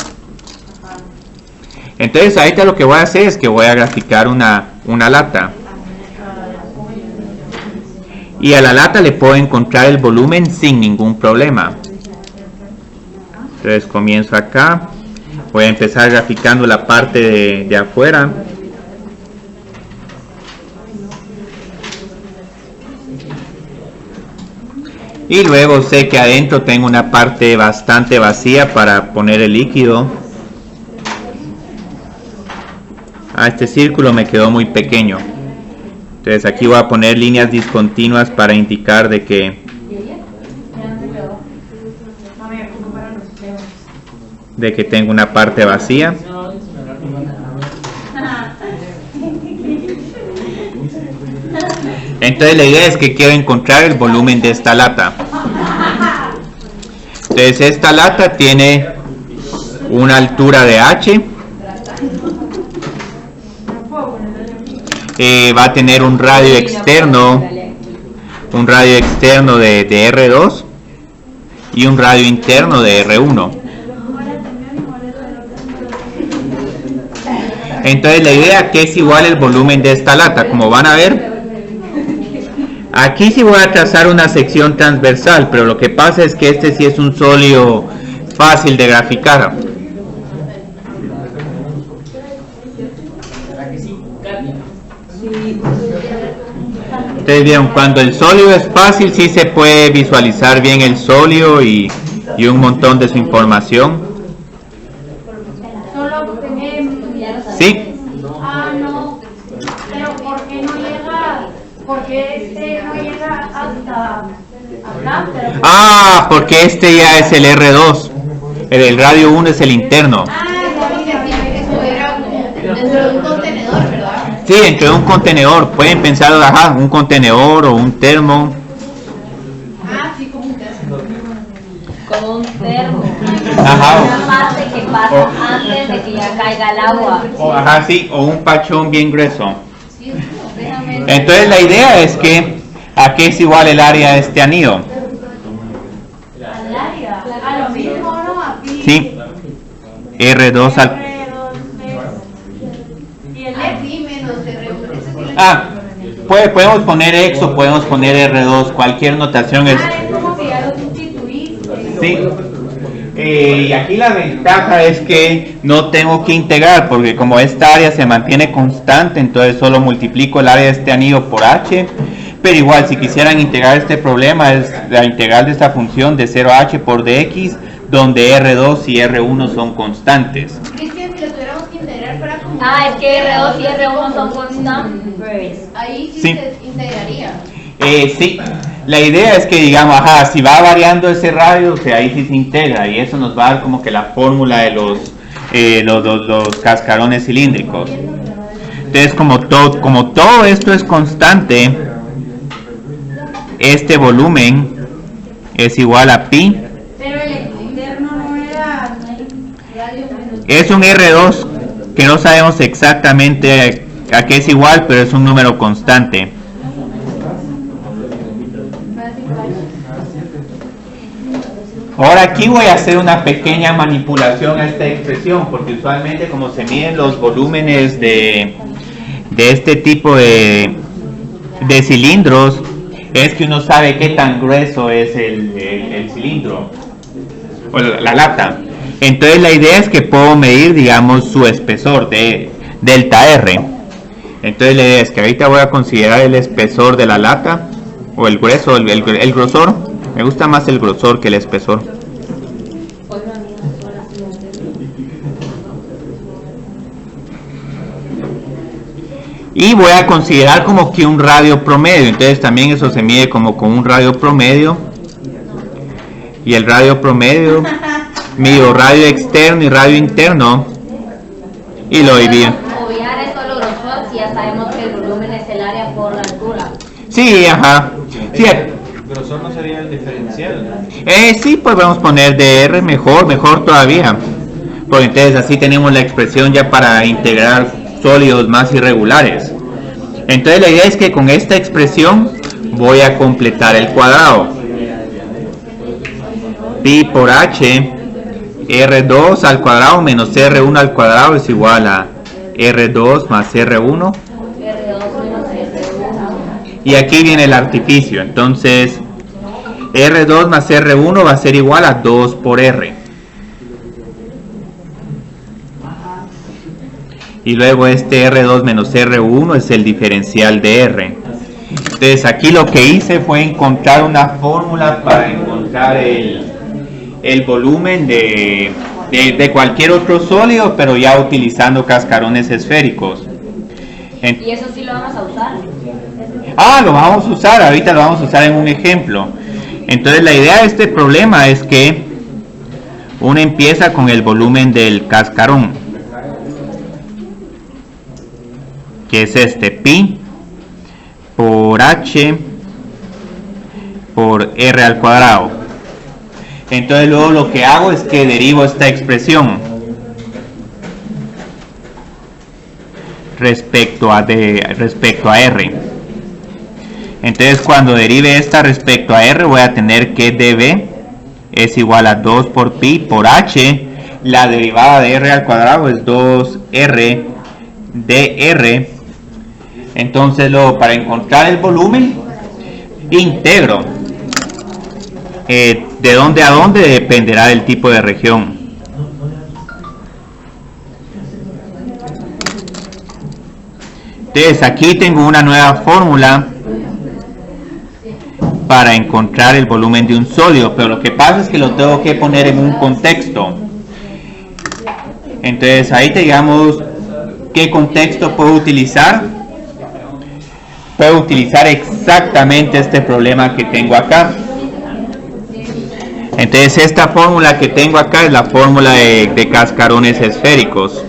Entonces ahorita lo que voy a hacer es que voy a graficar una lata. Y a la lata le puedo encontrar el volumen sin ningún problema. Entonces comienzo acá. Voy a empezar graficando la parte de afuera. Y luego sé que adentro tengo una parte bastante vacía para poner el líquido. Este círculo me quedó muy pequeño. Entonces aquí voy a poner líneas discontinuas para indicar de que tengo una parte vacía. Entonces la idea es que quiero encontrar el volumen de esta lata. Entonces esta lata tiene una altura de H. Va a tener un radio externo de R2 y un radio interno de R1. Entonces la idea que es igual el volumen de esta lata. Como van a ver, aquí sí voy a trazar una sección transversal, pero lo que pasa es que este sí es un sólido fácil de graficar. Ustedes vieron, cuando el sólido es fácil, sí se puede visualizar bien el sólido y un montón de su información. Solo tenemos. Sí. Ah, no. Pero ¿por qué no llega? Porque este no llega hasta acá. Ah, porque este ya es el R2. El radio 1 es el interno. Eso era dentro de un contenedor, ¿verdad? Sí, entre un contenedor. Pueden pensar, un contenedor o un termo. Sí, como un termo. Como un termo. Ajá. Una parte que pasa antes de que ya caiga el agua. O un pachón bien grueso. Entonces la idea es que ¿a qué es igual el área de este anillo? Al área. A lo mismo, ¿no? A pi. Sí. R2 al... Y el Pi menos R1. Podemos poner X o podemos poner R2. Cualquier notación es... es como que ya lo sustituiste. Sí. Y aquí la ventaja es que no tengo que integrar, porque como esta área se mantiene constante, entonces solo multiplico el área de este anillo por h. Pero igual, si quisieran integrar este problema, es la integral de esta función de 0h por dx, donde R2 y R1 son constantes. Cristian, si lo tuviéramos que integrar fuera como... Ah, es que R2 y R1 son constantes. Ahí sí, Sí. se integraría. Sí, la idea es que digamos, ajá, si va variando ese radio, o sea, ahí sí se integra, y eso nos va a dar como que la fórmula de los cascarones cilíndricos. Entonces, como todo esto es constante, este volumen es igual a pi. Pero el externo no era radio menos. Es un R2 que no sabemos exactamente a qué es igual, pero es un número constante. Ahora aquí voy a hacer una pequeña manipulación a esta expresión, porque usualmente como se miden los volúmenes de este tipo de cilindros, es que uno sabe qué tan grueso es el cilindro o la lata. Entonces la idea es que puedo medir, digamos, su espesor de delta R. Entonces la idea es que ahorita voy a considerar el espesor de la lata, o el grueso, el grosor. Me gusta más el grosor que el espesor. Y voy a considerar como que un radio promedio. Entonces también eso se mide como con un radio promedio. Y el radio promedio, mido radio externo y radio interno. Y lo divido. Obviar eso lo grosor si ya sabemos que el volumen es el área por la altura. Sí, ajá. Sí, El grosor no sería el diferencial. sí, pues vamos a poner DR, mejor todavía. Porque entonces así tenemos la expresión ya para integrar sólidos más irregulares. Entonces la idea es que con esta expresión voy a completar el cuadrado. Pi por h, R2 al cuadrado menos R1 al cuadrado es igual a R2 más R1. Y aquí viene el artificio. Entonces R2 más R1 va a ser igual a 2 por R. Y luego este R2 menos R1 es el diferencial de R. Entonces aquí lo que hice fue encontrar una fórmula para encontrar el volumen de cualquier otro sólido, pero ya utilizando cascarones esféricos. Y eso sí lo vamos a usar. Lo vamos a usar, ahorita lo vamos a usar en un ejemplo. Entonces la idea de este problema es que uno empieza con el volumen del cascarón, que es este pi por h por r al cuadrado. Entonces luego lo que hago es que derivo esta expresión respecto a r. Entonces cuando derive esta respecto a r voy a tener que dv es igual a 2 por pi por h. La derivada de r al cuadrado es 2r dr. Entonces luego para encontrar el volumen integro. De dónde a dónde dependerá del tipo de región. Entonces aquí tengo una nueva fórmula para encontrar el volumen de un sólido, pero lo que pasa es que lo tengo que poner en un contexto. Entonces ahí digamos qué contexto puedo utilizar. Puedo utilizar exactamente este problema que tengo acá. Entonces esta fórmula que tengo acá es la fórmula de cascarones esféricos.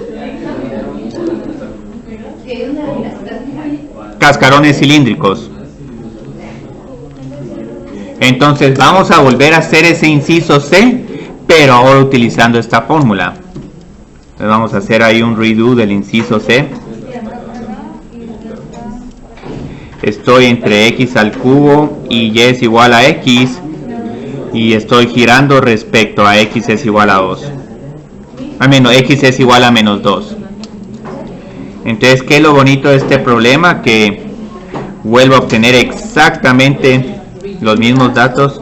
Cascarones cilíndricos. Entonces vamos a volver a hacer ese inciso C, pero ahora utilizando esta fórmula. Entonces vamos a hacer ahí un redo del inciso C. Estoy entre x al cubo y y es igual a x, y estoy girando respecto a x es igual a 2. X es igual a menos 2. Entonces, ¿qué es lo bonito de este problema? Que vuelvo a obtener exactamente los mismos datos.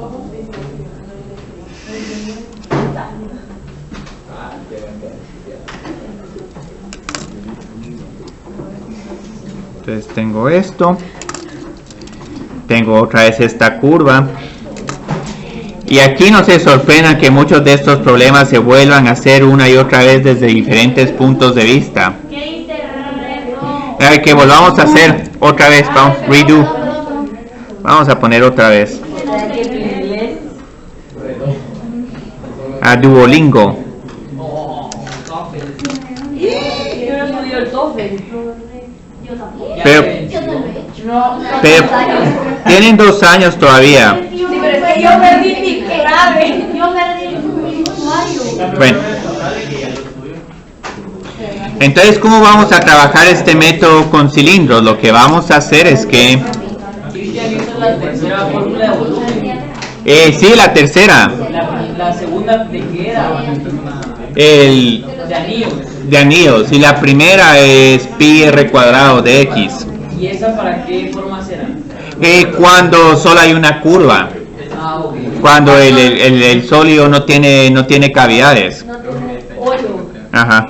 Entonces tengo esto. Tengo otra vez esta curva. Y aquí no se sorprendan que muchos de estos problemas se vuelvan a hacer una y otra vez desde diferentes puntos de vista. Que volvamos a hacer otra vez, vamos, redo. Vamos a poner otra vez. A Duolingo. Pero tienen 2 años todavía. Sí, pero es que yo perdí mi clave. Yo perdí mi usuario. Bueno. Entonces, ¿cómo vamos a trabajar este método con cilindros? Lo que vamos a hacer es que... Cristian hizo la tercera fórmula de volumen. sí, la tercera. La segunda, ¿de qué era? De anillos. De anillos. Y la primera es pi r cuadrado de x. ¿Y esa para qué formas eran? Cuando solo hay una curva. Ah, ok. Cuando el sólido no tiene cavidades. Ajá.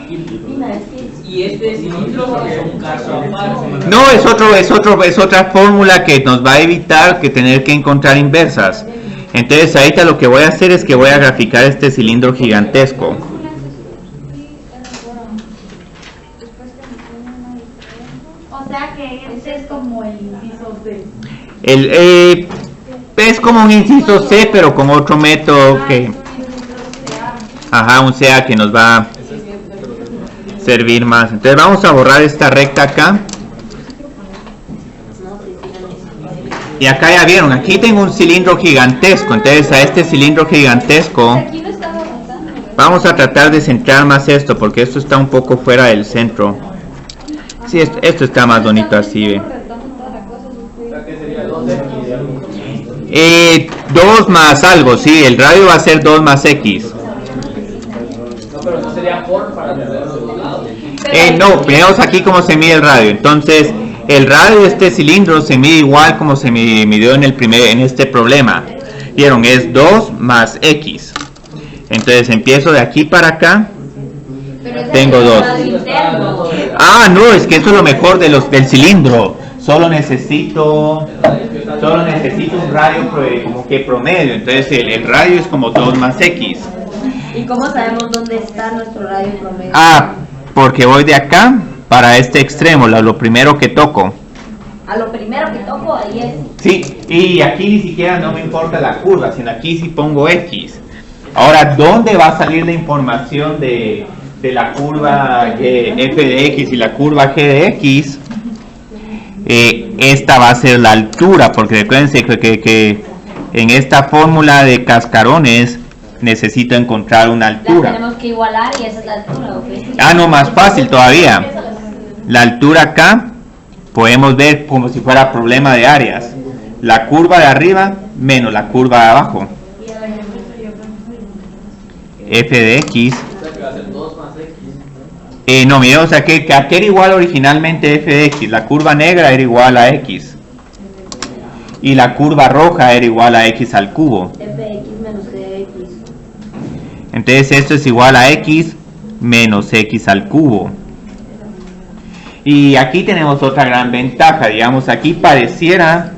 ¿Y este cilindro es un caso aparte? No, es otra fórmula que nos va a evitar que tener que encontrar inversas. Entonces ahorita lo que voy a hacer es que voy a graficar este cilindro gigantesco. O sea que ese es como el inciso C. Es como un inciso C, pero con otro método que... Ajá, un CA que nos va a servir más. Entonces vamos a borrar esta recta acá. Y acá ya vieron, aquí tengo un cilindro gigantesco. Entonces a este cilindro gigantesco vamos a tratar de centrar más esto, porque esto está un poco fuera del centro. Sí, esto está más bonito así, ¿ve? 2 más algo, sí, el radio va a ser 2 más x. No, pero no sería por para los dos lados. No, veamos aquí cómo se mide el radio. Entonces, el radio de este cilindro se mide igual como se midió en este problema. Vieron, es 2 más x. Entonces empiezo de aquí para acá. Tengo 2. Ah, no, es que eso es lo mejor del cilindro. Solo necesito un radio como que promedio. Entonces el radio es como 2 más x. ¿Y cómo sabemos dónde está nuestro radio promedio? Ah, porque voy de acá para este extremo, lo primero que toco. A lo primero que toco, ahí es. Sí, y aquí ni siquiera no me importa la curva, sino aquí sí pongo x. Ahora, ¿dónde va a salir la información de la curva f de x y la curva g de x? Esta va a ser la altura, porque recuérdense que en esta fórmula de cascarones necesito encontrar una La altura. tenemos que igualar y esa es la altura, ¿ok? Ah, no, más fácil todavía. La altura acá podemos ver como si fuera problema de áreas. La curva de arriba menos la curva de abajo. F de x. No, mira, o sea que era igual originalmente f de x. La curva negra era igual a x. Y la curva roja era igual a x al cubo. Fx menos gx. Entonces esto es igual a x menos x al cubo. Y aquí tenemos otra gran ventaja. Digamos, aquí pareciera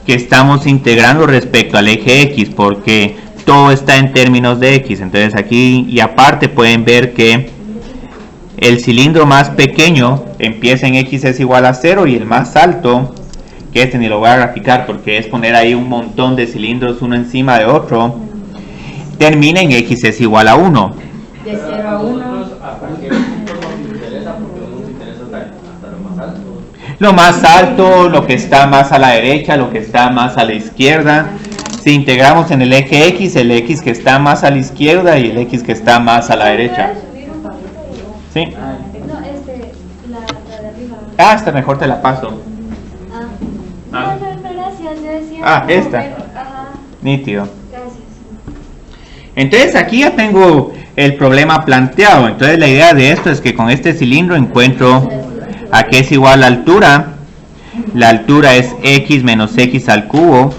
que estamos integrando respecto al eje x, porque todo está en términos de x. Entonces aquí, y aparte pueden ver que el cilindro más pequeño empieza en x es igual a 0, y el más alto, que este ni lo voy a graficar porque es poner ahí un montón de cilindros uno encima de otro, termina en x es igual a 1. De 0 a 1. Lo más alto, lo que está más a la derecha, lo que está más a la izquierda. Si integramos en el eje x, el x que está más a la izquierda y el x que está más a la derecha. ¿Sí? No, la de arriba. Ah, esta mejor te la paso. Ah. No, gracias, yo decía. Ah, esta. Ajá, Nítido. gracias. Entonces aquí ya tengo el problema planteado. Entonces la idea de esto es que con este cilindro encuentro a que es igual la altura. La altura es x menos x al cubo.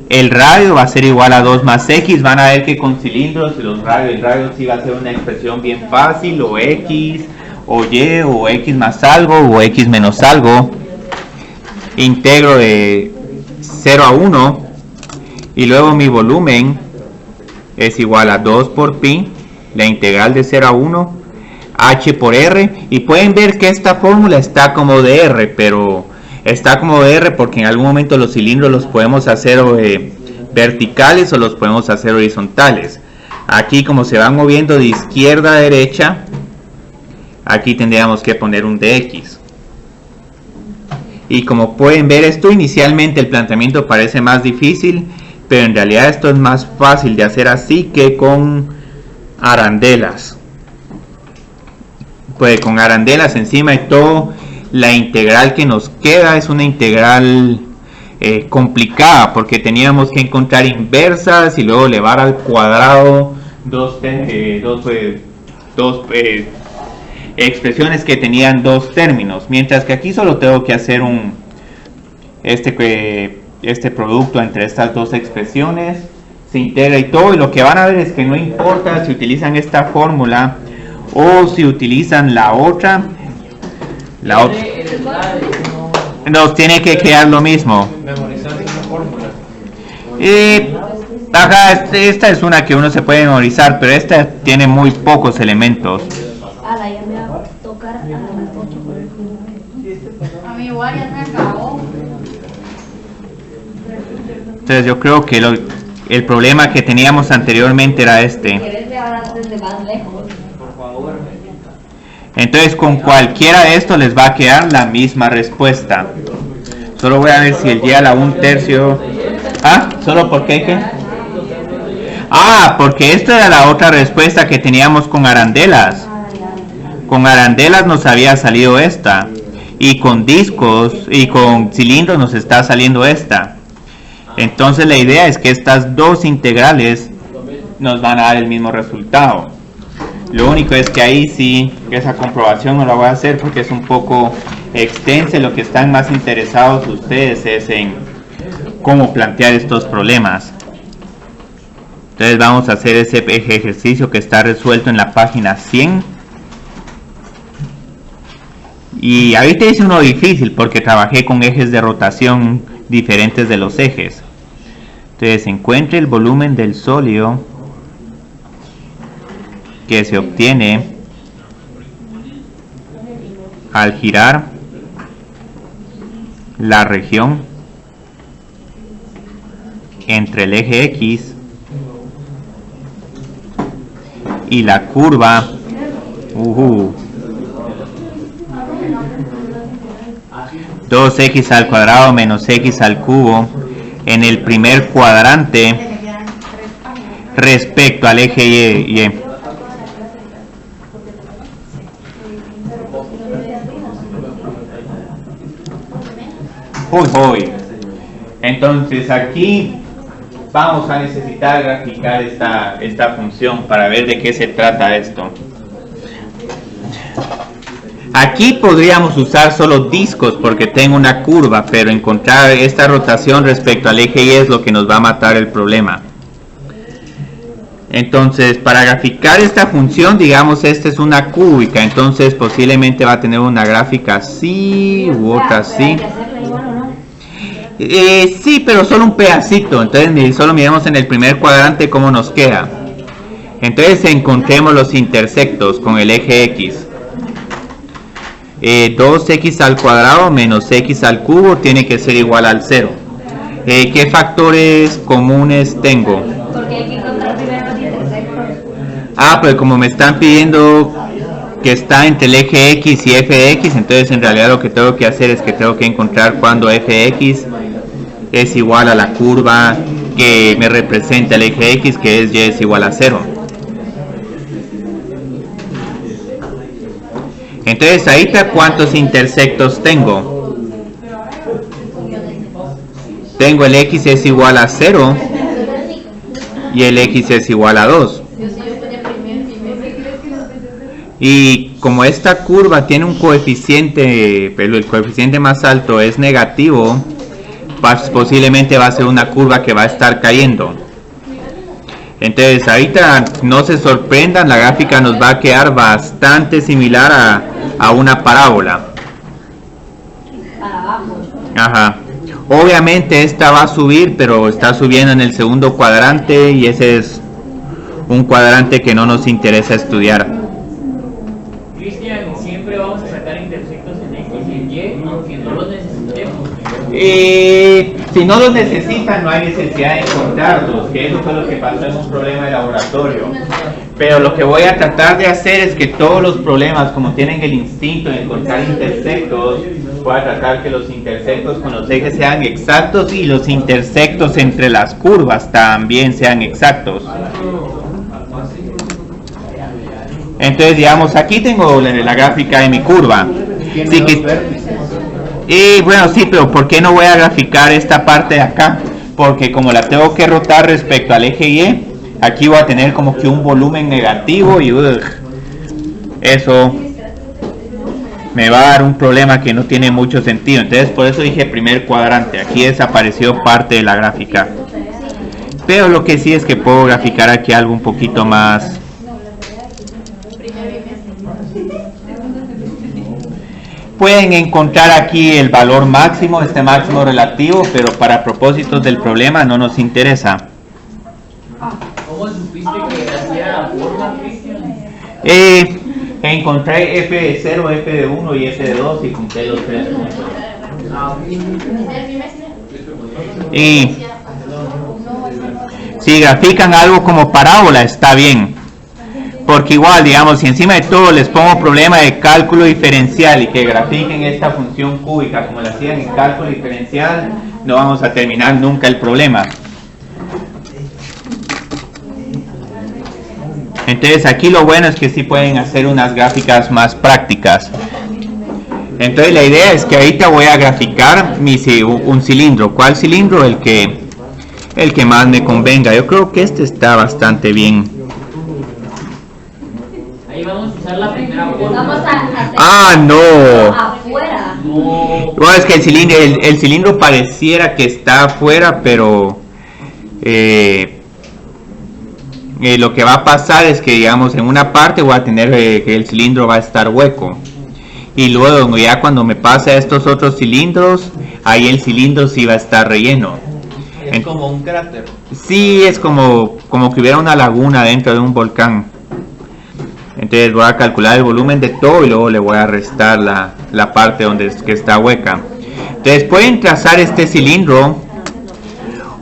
El radio va a ser igual a 2 más x. Van a ver que con cilindros y el radio sí va a ser una expresión bien fácil, o x o y o x más algo o x menos algo, integro de 0 a 1 y luego mi volumen es igual a 2 por pi, la integral de 0 a 1, h por r, y pueden ver que esta fórmula está como de r, pero está como de r porque en algún momento los cilindros los podemos hacer verticales o los podemos hacer horizontales. Aquí como se van moviendo de izquierda a derecha, aquí tendríamos que poner un dx. Y como pueden ver, esto inicialmente el planteamiento parece más difícil, pero en realidad esto es más fácil de hacer así que con arandelas. Pues con arandelas encima y todo, la integral que nos queda es una integral complicada, porque teníamos que encontrar inversas y luego elevar al cuadrado dos expresiones que tenían dos términos, mientras que aquí solo tengo que hacer este producto entre estas dos expresiones, se integra y todo, y lo que van a ver es que no importa si utilizan esta fórmula o si utilizan la otra nos tiene que quedar lo mismo. Memorizar esa fórmula. Acá esta es una que uno se puede memorizar, pero esta tiene muy pocos elementos. Ala, ya me va a tocar a las 8. A mí igual ya me acabó. Entonces yo creo que el problema que teníamos anteriormente era este. ¿Querés ver ahora desde más lejos? Por favor. Entonces con cualquiera de estos les va a quedar la misma respuesta. Solo voy a ver si el y a la 1/3. Ah, ¿solo por qué? Ah, porque esta era la otra respuesta que teníamos con arandelas. Con arandelas nos había salido esta. Y con discos y con cilindros nos está saliendo esta. Entonces la idea es que estas dos integrales nos van a dar el mismo resultado. Lo único es que ahí sí, esa comprobación no la voy a hacer porque es un poco extensa. Lo que están más interesados ustedes es en cómo plantear estos problemas. Entonces vamos a hacer ese ejercicio que está resuelto en la página 100. Y ahorita hice uno difícil porque trabajé con ejes de rotación diferentes de los ejes. Entonces encuentre el volumen del sólido que se obtiene al girar la región entre el eje X y la curva 2x al cuadrado menos x al cubo en el primer cuadrante respecto al eje Y. Entonces aquí vamos a necesitar graficar esta función para ver de qué se trata esto. Aquí podríamos usar solo discos porque tengo una curva, pero encontrar esta rotación respecto al eje Y es lo que nos va a matar el problema. Entonces, para graficar esta función, digamos, esta es una cúbica, entonces posiblemente va a tener una gráfica así u otra así. Sí, pero solo un pedacito. Entonces solo miremos en el primer cuadrante cómo nos queda. Entonces encontremos los intersectos con el eje X. 2x al cuadrado menos x al cubo tiene que ser igual al 0. ¿Qué factores comunes tengo? Porque hay que encontrar primero los intersectos. Pues como me están pidiendo que está entre el eje X y fx, entonces en realidad lo que tengo que hacer es que tengo que encontrar cuando fx es igual a la curva que me representa el eje X, que es y es igual a 0. Entonces ahorita ¿cuántos intersectos tengo? Tengo el X es igual a 0 y el X es igual a 2. Y como esta curva tiene un coeficiente, pero el coeficiente más alto es negativo, posiblemente va a ser una curva que va a estar cayendo. Entonces ahorita no se sorprendan, la gráfica nos va a quedar bastante similar a una parábola. Para abajo. Ajá. Obviamente esta va a subir, pero está subiendo en el segundo cuadrante y ese es un cuadrante que no nos interesa estudiar. Cristian, siempre vamos a sacar intersectos en X y en Y, aunque no los necesitemos. Si no los necesitan, no hay necesidad de encontrarlos, que eso fue lo que pasó en un problema de laboratorio. Pero lo que voy a tratar de hacer es que todos los problemas, como tienen el instinto de encontrar intersectos, voy a tratar que los intersectos con los ejes sean exactos y los intersectos entre las curvas también sean exactos. Entonces, digamos, aquí tengo la gráfica de mi curva. Sí y bueno, sí, pero ¿por qué no voy a graficar esta parte de acá? Porque como la tengo que rotar respecto al eje Y, aquí voy a tener como que un volumen negativo y eso me va a dar un problema que no tiene mucho sentido. Entonces por eso dije primer cuadrante. Aquí desapareció parte de la gráfica. Pero lo que sí es que puedo graficar aquí algo un poquito más. Pueden encontrar aquí el valor máximo, este máximo relativo, pero para propósitos del problema no nos interesa. ¿Cómo supiste que hacía la forma, Cristian? Encontré f de 0, f de 1 y f de 2 y conté los tres puntos. Y si grafican algo como parábola está bien, porque igual, digamos, si encima de todo les pongo problema de cálculo diferencial y que grafiquen esta función cúbica como la hacían en cálculo diferencial, no vamos a terminar nunca el problema. Entonces aquí lo bueno es que sí pueden hacer unas gráficas más prácticas. Entonces la idea es que ahorita voy a graficar un cilindro. ¿Cuál cilindro? El que más me convenga. Yo creo que este está bastante bien. Ahí vamos a usar la primera forma. Vamos a hacer No. afuera. No. Bueno, es que el cilindro pareciera que está afuera, pero lo que va a pasar es que, digamos, en una parte voy a tener que el cilindro va a estar hueco. Y luego ya cuando me pase a estos otros cilindros, ahí el cilindro sí va a estar relleno. Es como un cráter. Sí, es como que hubiera una laguna dentro de un volcán. Entonces voy a calcular el volumen de todo y luego le voy a restar la parte que está hueca. Entonces pueden trazar este cilindro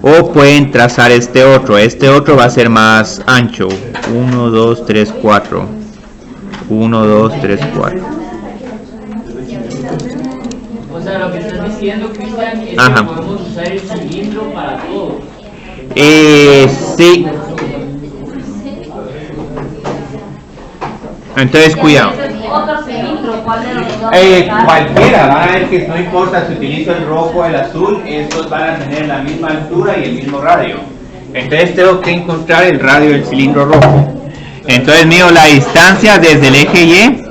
o pueden trazar este otro. Este otro va a ser más ancho. 1, 2, 3, 4. 1, 2, 3, 4. O sea, lo que estás diciendo, Cristian, es Ajá. que podemos usar el cilindro para todo. Sí. Entonces cuidado. Otro cilindro, ¿cuál de los dos? Cualquiera, van a ver que no importa si utilizo el rojo o el azul, estos van a tener la misma altura y el mismo radio. Entonces tengo que encontrar el radio del cilindro rojo. Entonces mido la distancia desde el eje Y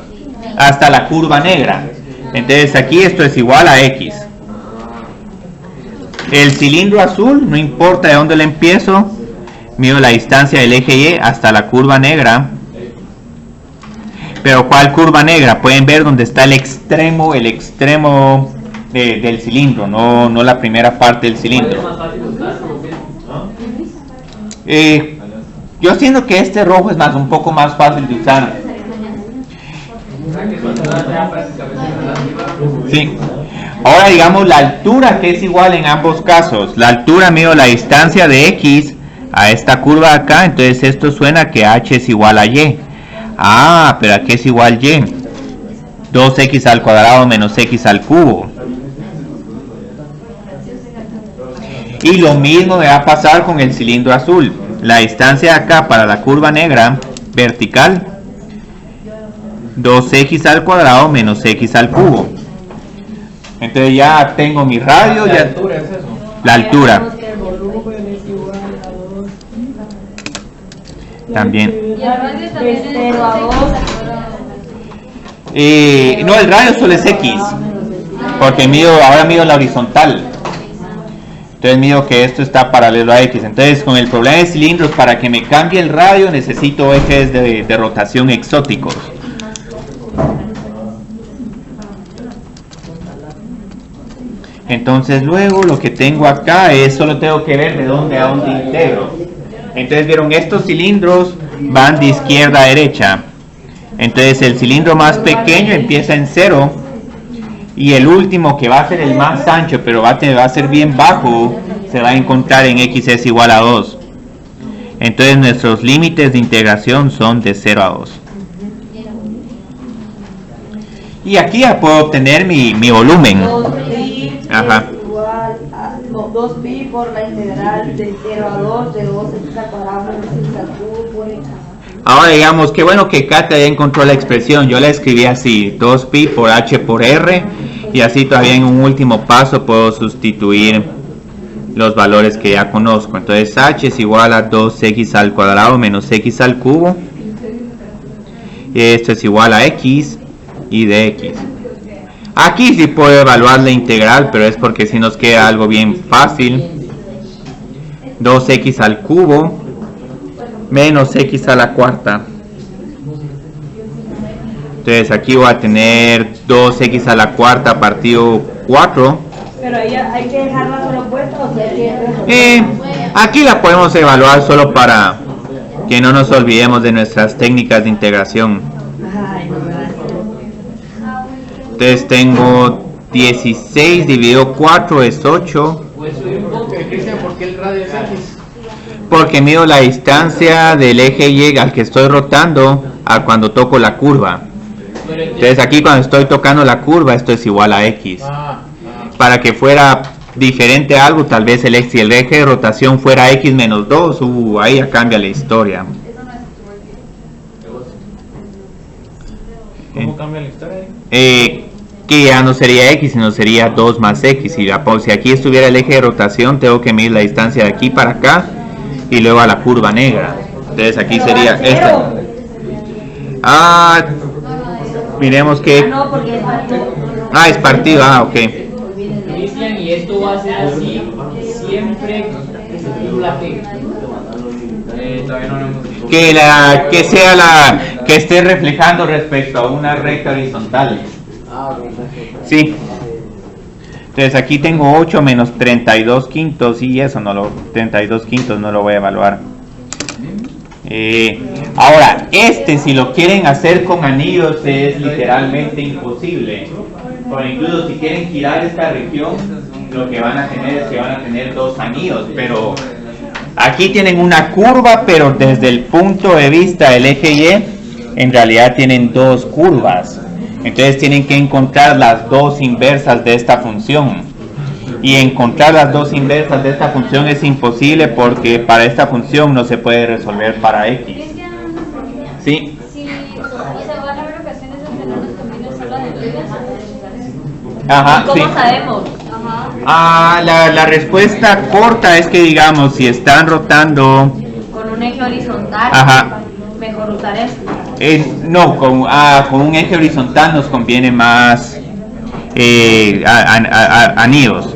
hasta la curva negra. Entonces aquí esto es igual a X. El cilindro azul, no importa de dónde le empiezo, mido la distancia del eje Y hasta la curva negra. Pero ¿cuál curva negra? Pueden ver dónde está el extremo del cilindro, no la primera parte del cilindro. Yo siento que este rojo es un poco más fácil de usar. Sí. Ahora digamos la altura, que es igual en ambos casos. La altura mido la distancia de X a esta curva de acá, entonces esto suena que H es igual a Y. Ah, pero aquí es igual Y. 2x al cuadrado menos x al cubo. Y lo mismo me va a pasar con el cilindro azul. La distancia de acá para la curva negra vertical, 2x al cuadrado menos x al cubo. Entonces ya tengo mi radio. ¿La altura es eso? La altura. También. Y el radio también es 0 a 2. No, el radio solo es X. Porque ahora mido la horizontal. Entonces miro que esto está paralelo a X. Entonces con el problema de cilindros, para que me cambie el radio necesito ejes de rotación exóticos. Entonces luego lo que tengo acá es, solo tengo que ver de dónde a dónde integro. Entonces vieron, estos cilindros van de izquierda a derecha. Entonces el cilindro más pequeño empieza en 0 y el último, que va a ser el más ancho pero va a ser bien bajo, se va a encontrar en X es igual a 2. Entonces nuestros límites de integración son de 0 a 2. Y aquí ya puedo obtener mi volumen. 2pi Ajá. igual a 2pi por la integral de 0 a 2 de 2x al cuadrado menos x al cubo por x. Ahora digamos que bueno que Katia ya encontró la expresión. Yo la escribí así, 2pi por h por r, y así todavía en un último paso puedo sustituir los valores que ya conozco. Entonces h es igual a 2x al cuadrado menos x al cubo, y esto es igual a x y de x. Aquí sí puedo evaluar la integral, pero es porque si nos queda algo bien fácil. 2x al cubo menos x a la cuarta. Entonces aquí voy a tener 2x a la cuarta partido 4. Pero ahí hay que dejarla solo puesta, o sea, hay que Aquí la podemos evaluar solo para que no nos olvidemos de nuestras técnicas de integración. Ay, no, ¿verdad? Entonces tengo 16 dividido 4 es 8. Pues subir un poco, Cristian, ¿por qué el radio es X? Porque mido la distancia del eje Y al que estoy rotando a cuando toco la curva. Entonces aquí cuando estoy tocando la curva, esto es igual a X. Para que fuera diferente a algo, tal vez si el eje de rotación fuera X menos 2, ahí ya cambia la historia. ¿Cómo cambia la historia? Que ya no sería X, sino sería 2 más X. Y si aquí estuviera el eje de rotación, tengo que medir la distancia de aquí para acá y luego a la curva negra. Entonces aquí sería esta. Miremos que... No, porque es partido. es partido, ok. Cristian, y esto va a ser así siempre que se titula T. Todavía no lo hemos dicho. Que sea que esté reflejando respecto a una recta horizontal. Sí. Entonces aquí tengo 8 menos 32 quintos y eso 32 quintos no lo voy a evaluar. Ahora, si lo quieren hacer con anillos es literalmente imposible. Por incluso si quieren girar esta región, lo que van a tener es que van a tener 2 anillos, pero aquí tienen una curva, pero desde el punto de vista del eje Y, en realidad tienen 2 curvas. Entonces tienen que encontrar las 2 inversas de esta función. Y encontrar las 2 inversas de esta función es imposible porque para esta función no se puede resolver para X. ¿Sí? Si se van a haber ocasiones donde no nos conviene usar la deriva. Ajá, ¿Cómo sí. sabemos? La respuesta corta es que digamos, si están rotando... Con un eje horizontal. Ajá. Mejor usar esto. No, con un eje horizontal nos conviene más anillos.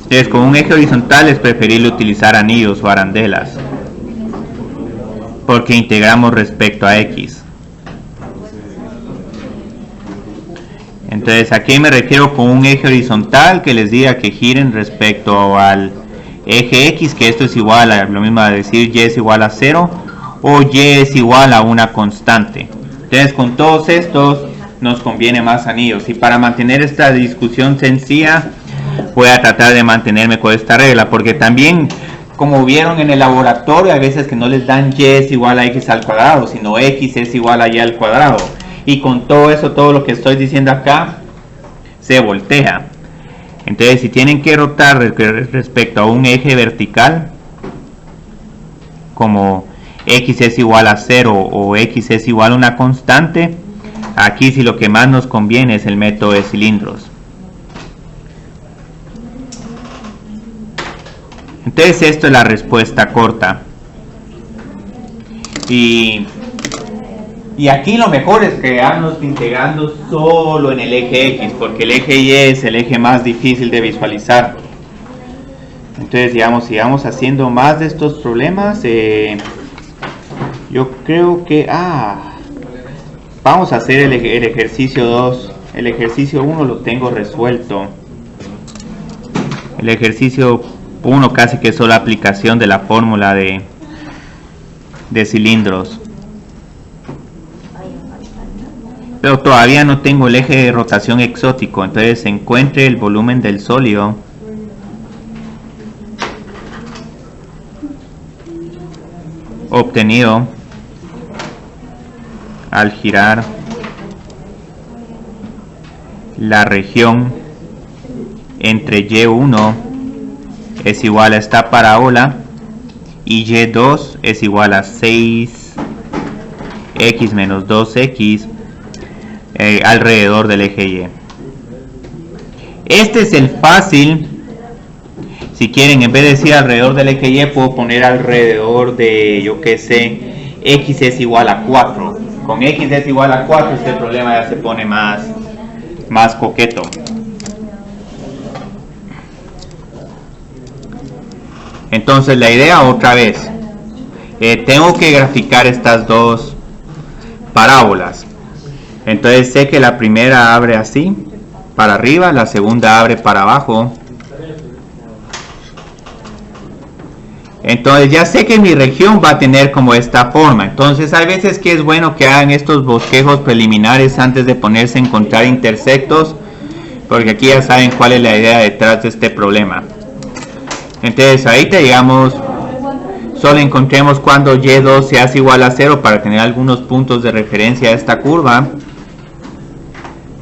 Entonces, con un eje horizontal es preferible utilizar anillos o arandelas, porque integramos respecto a X. Entonces, aquí me refiero con un eje horizontal que les diga que giren respecto al eje X, que esto es igual a lo mismo de decir Y es igual a 0 o Y es igual a una constante. Entonces con todos estos nos conviene más anillos, y para mantener esta discusión sencilla voy a tratar de mantenerme con esta regla, porque también como vieron en el laboratorio hay veces que no les dan Y es igual a X al cuadrado, sino X es igual a Y al cuadrado, y con todo eso, todo lo que estoy diciendo acá se voltea. Entonces si tienen que rotar respecto a un eje vertical, como X es igual a 0 o X es igual a una constante, aquí sí lo que más nos conviene es el método de cilindros. Entonces esto es la respuesta corta. Y Y aquí lo mejor es quedarnos integrando solo en el eje X, porque el eje Y es el eje más difícil de visualizar. Entonces, digamos, sigamos haciendo más de estos problemas. Yo creo que... vamos a hacer el ejercicio 2. El ejercicio 1 lo tengo resuelto. El ejercicio 1 casi que es solo aplicación de la fórmula de cilindros. Pero todavía no tengo el eje de rotación exótico. Entonces encuentre el volumen del sólido. Obtenido al girar la región entre Y1 es igual a esta parábola y Y2 es igual a 6x menos 2x alrededor del eje Y. Este es el fácil. Si quieren, en vez de decir alrededor del eje Y, puedo poner alrededor de, yo que sé, x es igual a 4. Con x es igual a 4, este problema ya se pone más coqueto. Entonces la idea otra vez, tengo que graficar estas dos parábolas. Entonces sé que la primera abre así, para arriba, la segunda abre para abajo. Entonces ya sé que mi región va a tener como esta forma. Entonces hay veces que es bueno que hagan estos bosquejos preliminares antes de ponerse a encontrar intersectos, porque aquí ya saben cuál es la idea detrás de este problema. Entonces ahorita digamos, solo encontremos cuando Y2 se hace igual a 0 para tener algunos puntos de referencia a esta curva.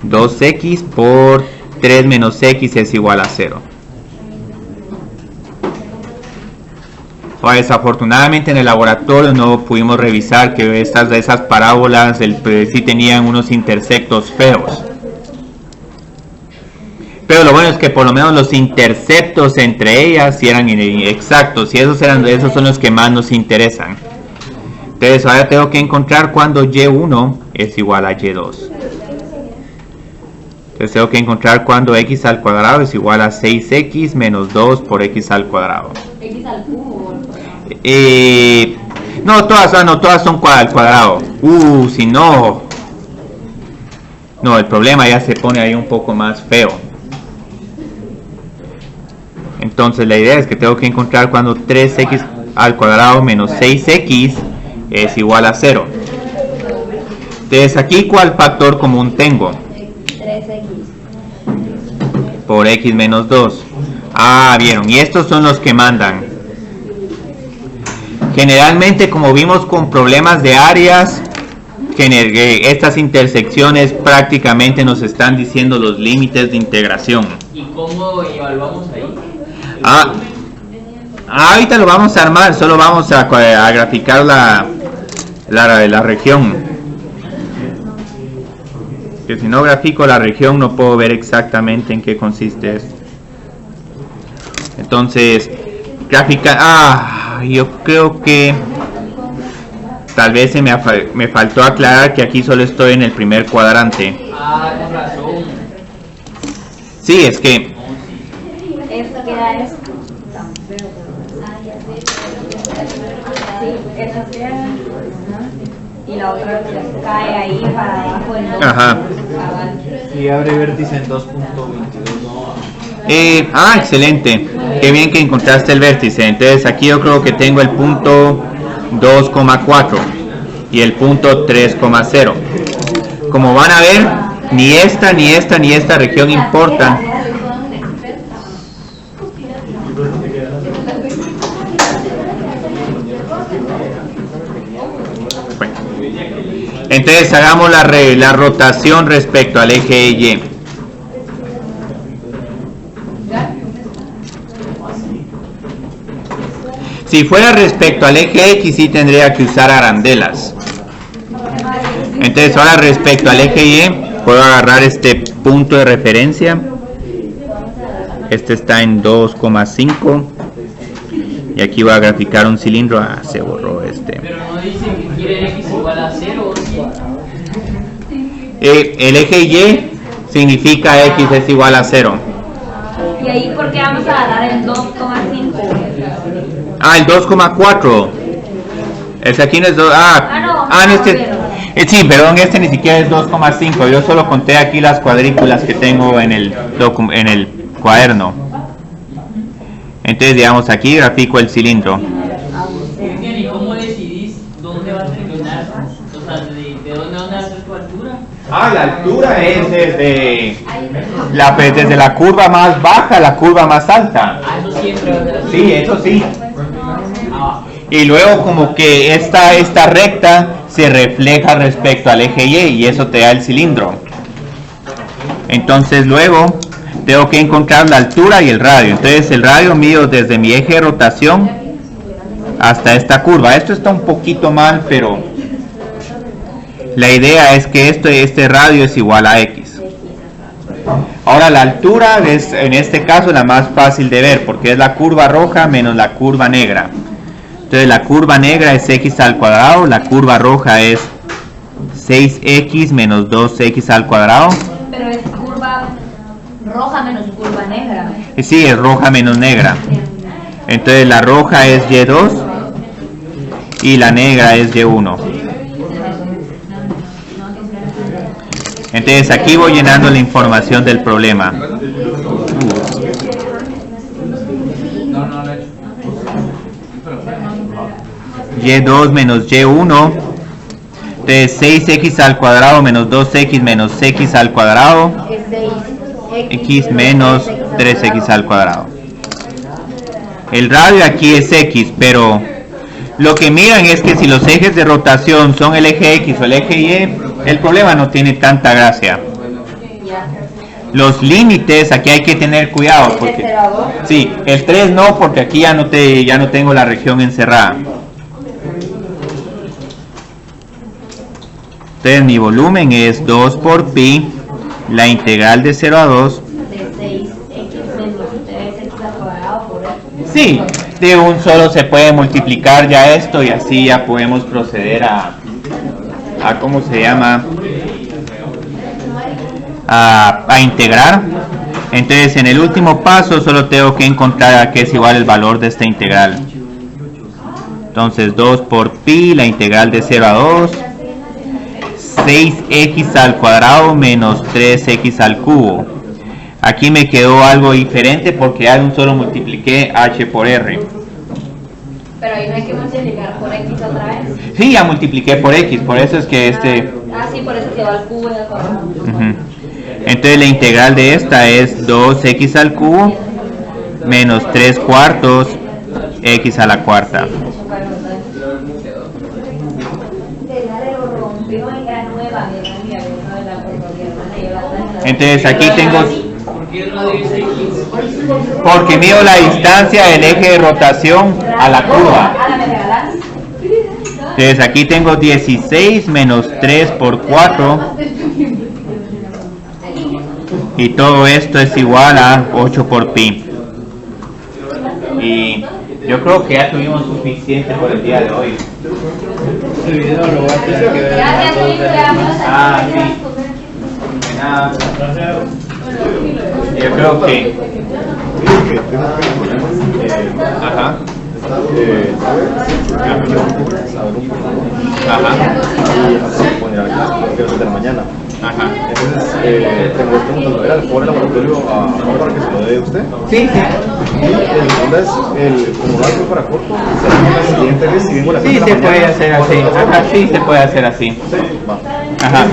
2x por 3 menos x es igual a 0. Desafortunadamente en el laboratorio no pudimos revisar que esas parábolas sí tenían unos intersectos feos. Pero lo bueno es que por lo menos los interceptos entre ellas sí eran exactos, y esos son los que más nos interesan. Entonces ahora tengo que encontrar cuando Y1 es igual a Y2. Entonces tengo que encontrar cuando x al cuadrado es igual a 6x menos 2 por x al cuadrado. X al cubo. No, todas son al cuadrado. Si no... No, el problema ya se pone ahí un poco más feo. Entonces la idea es que tengo que encontrar cuando 3x al cuadrado menos 6x es igual a 0. Entonces aquí, ¿cuál factor común tengo? 3x. Por x menos 2. Vieron, y estos son los que mandan. Generalmente, como vimos con problemas de áreas, estas intersecciones prácticamente nos están diciendo los límites de integración. ¿Y cómo evaluamos ahí? Ahorita lo vamos a armar, solo vamos a graficar la región. Que si no grafico la región no puedo ver exactamente en qué consiste esto. Entonces, graficar... yo creo que tal vez me faltó aclarar que aquí solo estoy en el primer cuadrante. Con razón. Sí, es que... Esto queda esto. Sí, eso queda. Y la otra cae ahí para abajo del 2. Ajá. Y abre vértice en 2.22. Excelente. Qué bien que encontraste el vértice. Entonces aquí yo creo que tengo el punto 2,4 y el punto 3,0. Como van a ver, ni esta región importa. Bueno. Entonces hagamos la rotación respecto al eje Y. Si fuera respecto al eje X, sí tendría que usar arandelas. Entonces ahora respecto al eje Y, puedo agarrar este punto de referencia. Este está en 2,5. Y aquí voy a graficar un cilindro. Se borró este. Pero no dice que quiere x igual a 0, ¿sí? El eje Y significa X es igual a 0. Y ahí, ¿por qué vamos a agarrar el 2,5? Ah, el 2,4. Ese aquí no es 2. Sí, perdón, este ni siquiera es 2,5. Yo solo conté aquí las cuadrículas que tengo en el cuaderno. Entonces, digamos, aquí grafico el cilindro. ¿Y cómo decidís dónde va a terminar? O sea, ¿de dónde va a ser tu altura? Ah, la altura es desde la curva más baja a la curva más alta. Ah, eso siempre va a ser así. Sí, eso sí. Ah, Y luego como que esta recta se refleja respecto al eje Y y eso te da el cilindro. Entonces luego tengo que encontrar la altura y el radio. Entonces el radio mío desde mi eje de rotación hasta esta curva. Esto está un poquito mal, pero la idea es que este radio es igual a X. Ahora la altura es en este caso la más fácil de ver porque es la curva roja menos la curva negra. Entonces la curva negra es X al cuadrado, la curva roja es 6X menos 2X al cuadrado. Pero es curva roja menos curva negra. Sí, es roja menos negra. Entonces la roja es Y2 y la negra es Y1. Entonces aquí voy llenando la información del problema. Y2 menos Y1. Entonces 6X al cuadrado menos 2X menos X al cuadrado. Es 6. X menos 3X al cuadrado. El radio aquí es X, pero lo que miran es que si los ejes de rotación son el eje X o el eje Y, el problema no tiene tanta gracia. Los límites, aquí hay que tener cuidado porque sí, el 3 no, porque aquí ya no tengo la región encerrada. Entonces mi volumen es 2 por pi, la integral de 0 a 2 De 6X menos 3X al cuadrado por X. Sí, de un solo se puede multiplicar ya esto y así ya podemos proceder a ¿cómo se llama? A integrar. Entonces en el último paso solo tengo que encontrar a qué es igual el valor de esta integral. Entonces 2 por pi, la integral de 0 a 2, 6x al cuadrado menos 3x al cubo. Aquí me quedó algo diferente porque ya de un solo multipliqué h por r. Pero ahí no hay que multiplicar por X otra vez. Sí, ya multipliqué por x, por eso es que Sí, por eso quedó al cubo y al cuadrado. Entonces la integral de esta es 2x al cubo menos 3 cuartos x a la cuarta. Entonces aquí tengo, porque mido la distancia del eje de rotación a la curva. Entonces aquí tengo 16 menos 3 por 4 y todo esto es igual a 8 por pi. Y yo creo que ya tuvimos suficiente por el día de hoy. El video lo voy a tener que ver. Sí. De nada. Yo creo que... Ajá. Mañana. Ajá. Entonces, tengo este material por el laboratorio para que se lo dé usted. Sí. Y el segundo es el formulario para corto. Será la siguiente vez si vengo a la Sí, se puede hacer así. Ajá, sí, se puede hacer así. Sí, va. Ajá.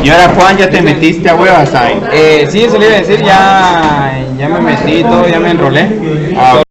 Y ahora, Juan, ¿ya te metiste a Webasite? Sí, se le iba a decir, ya me metí y todo, ya me enrolé.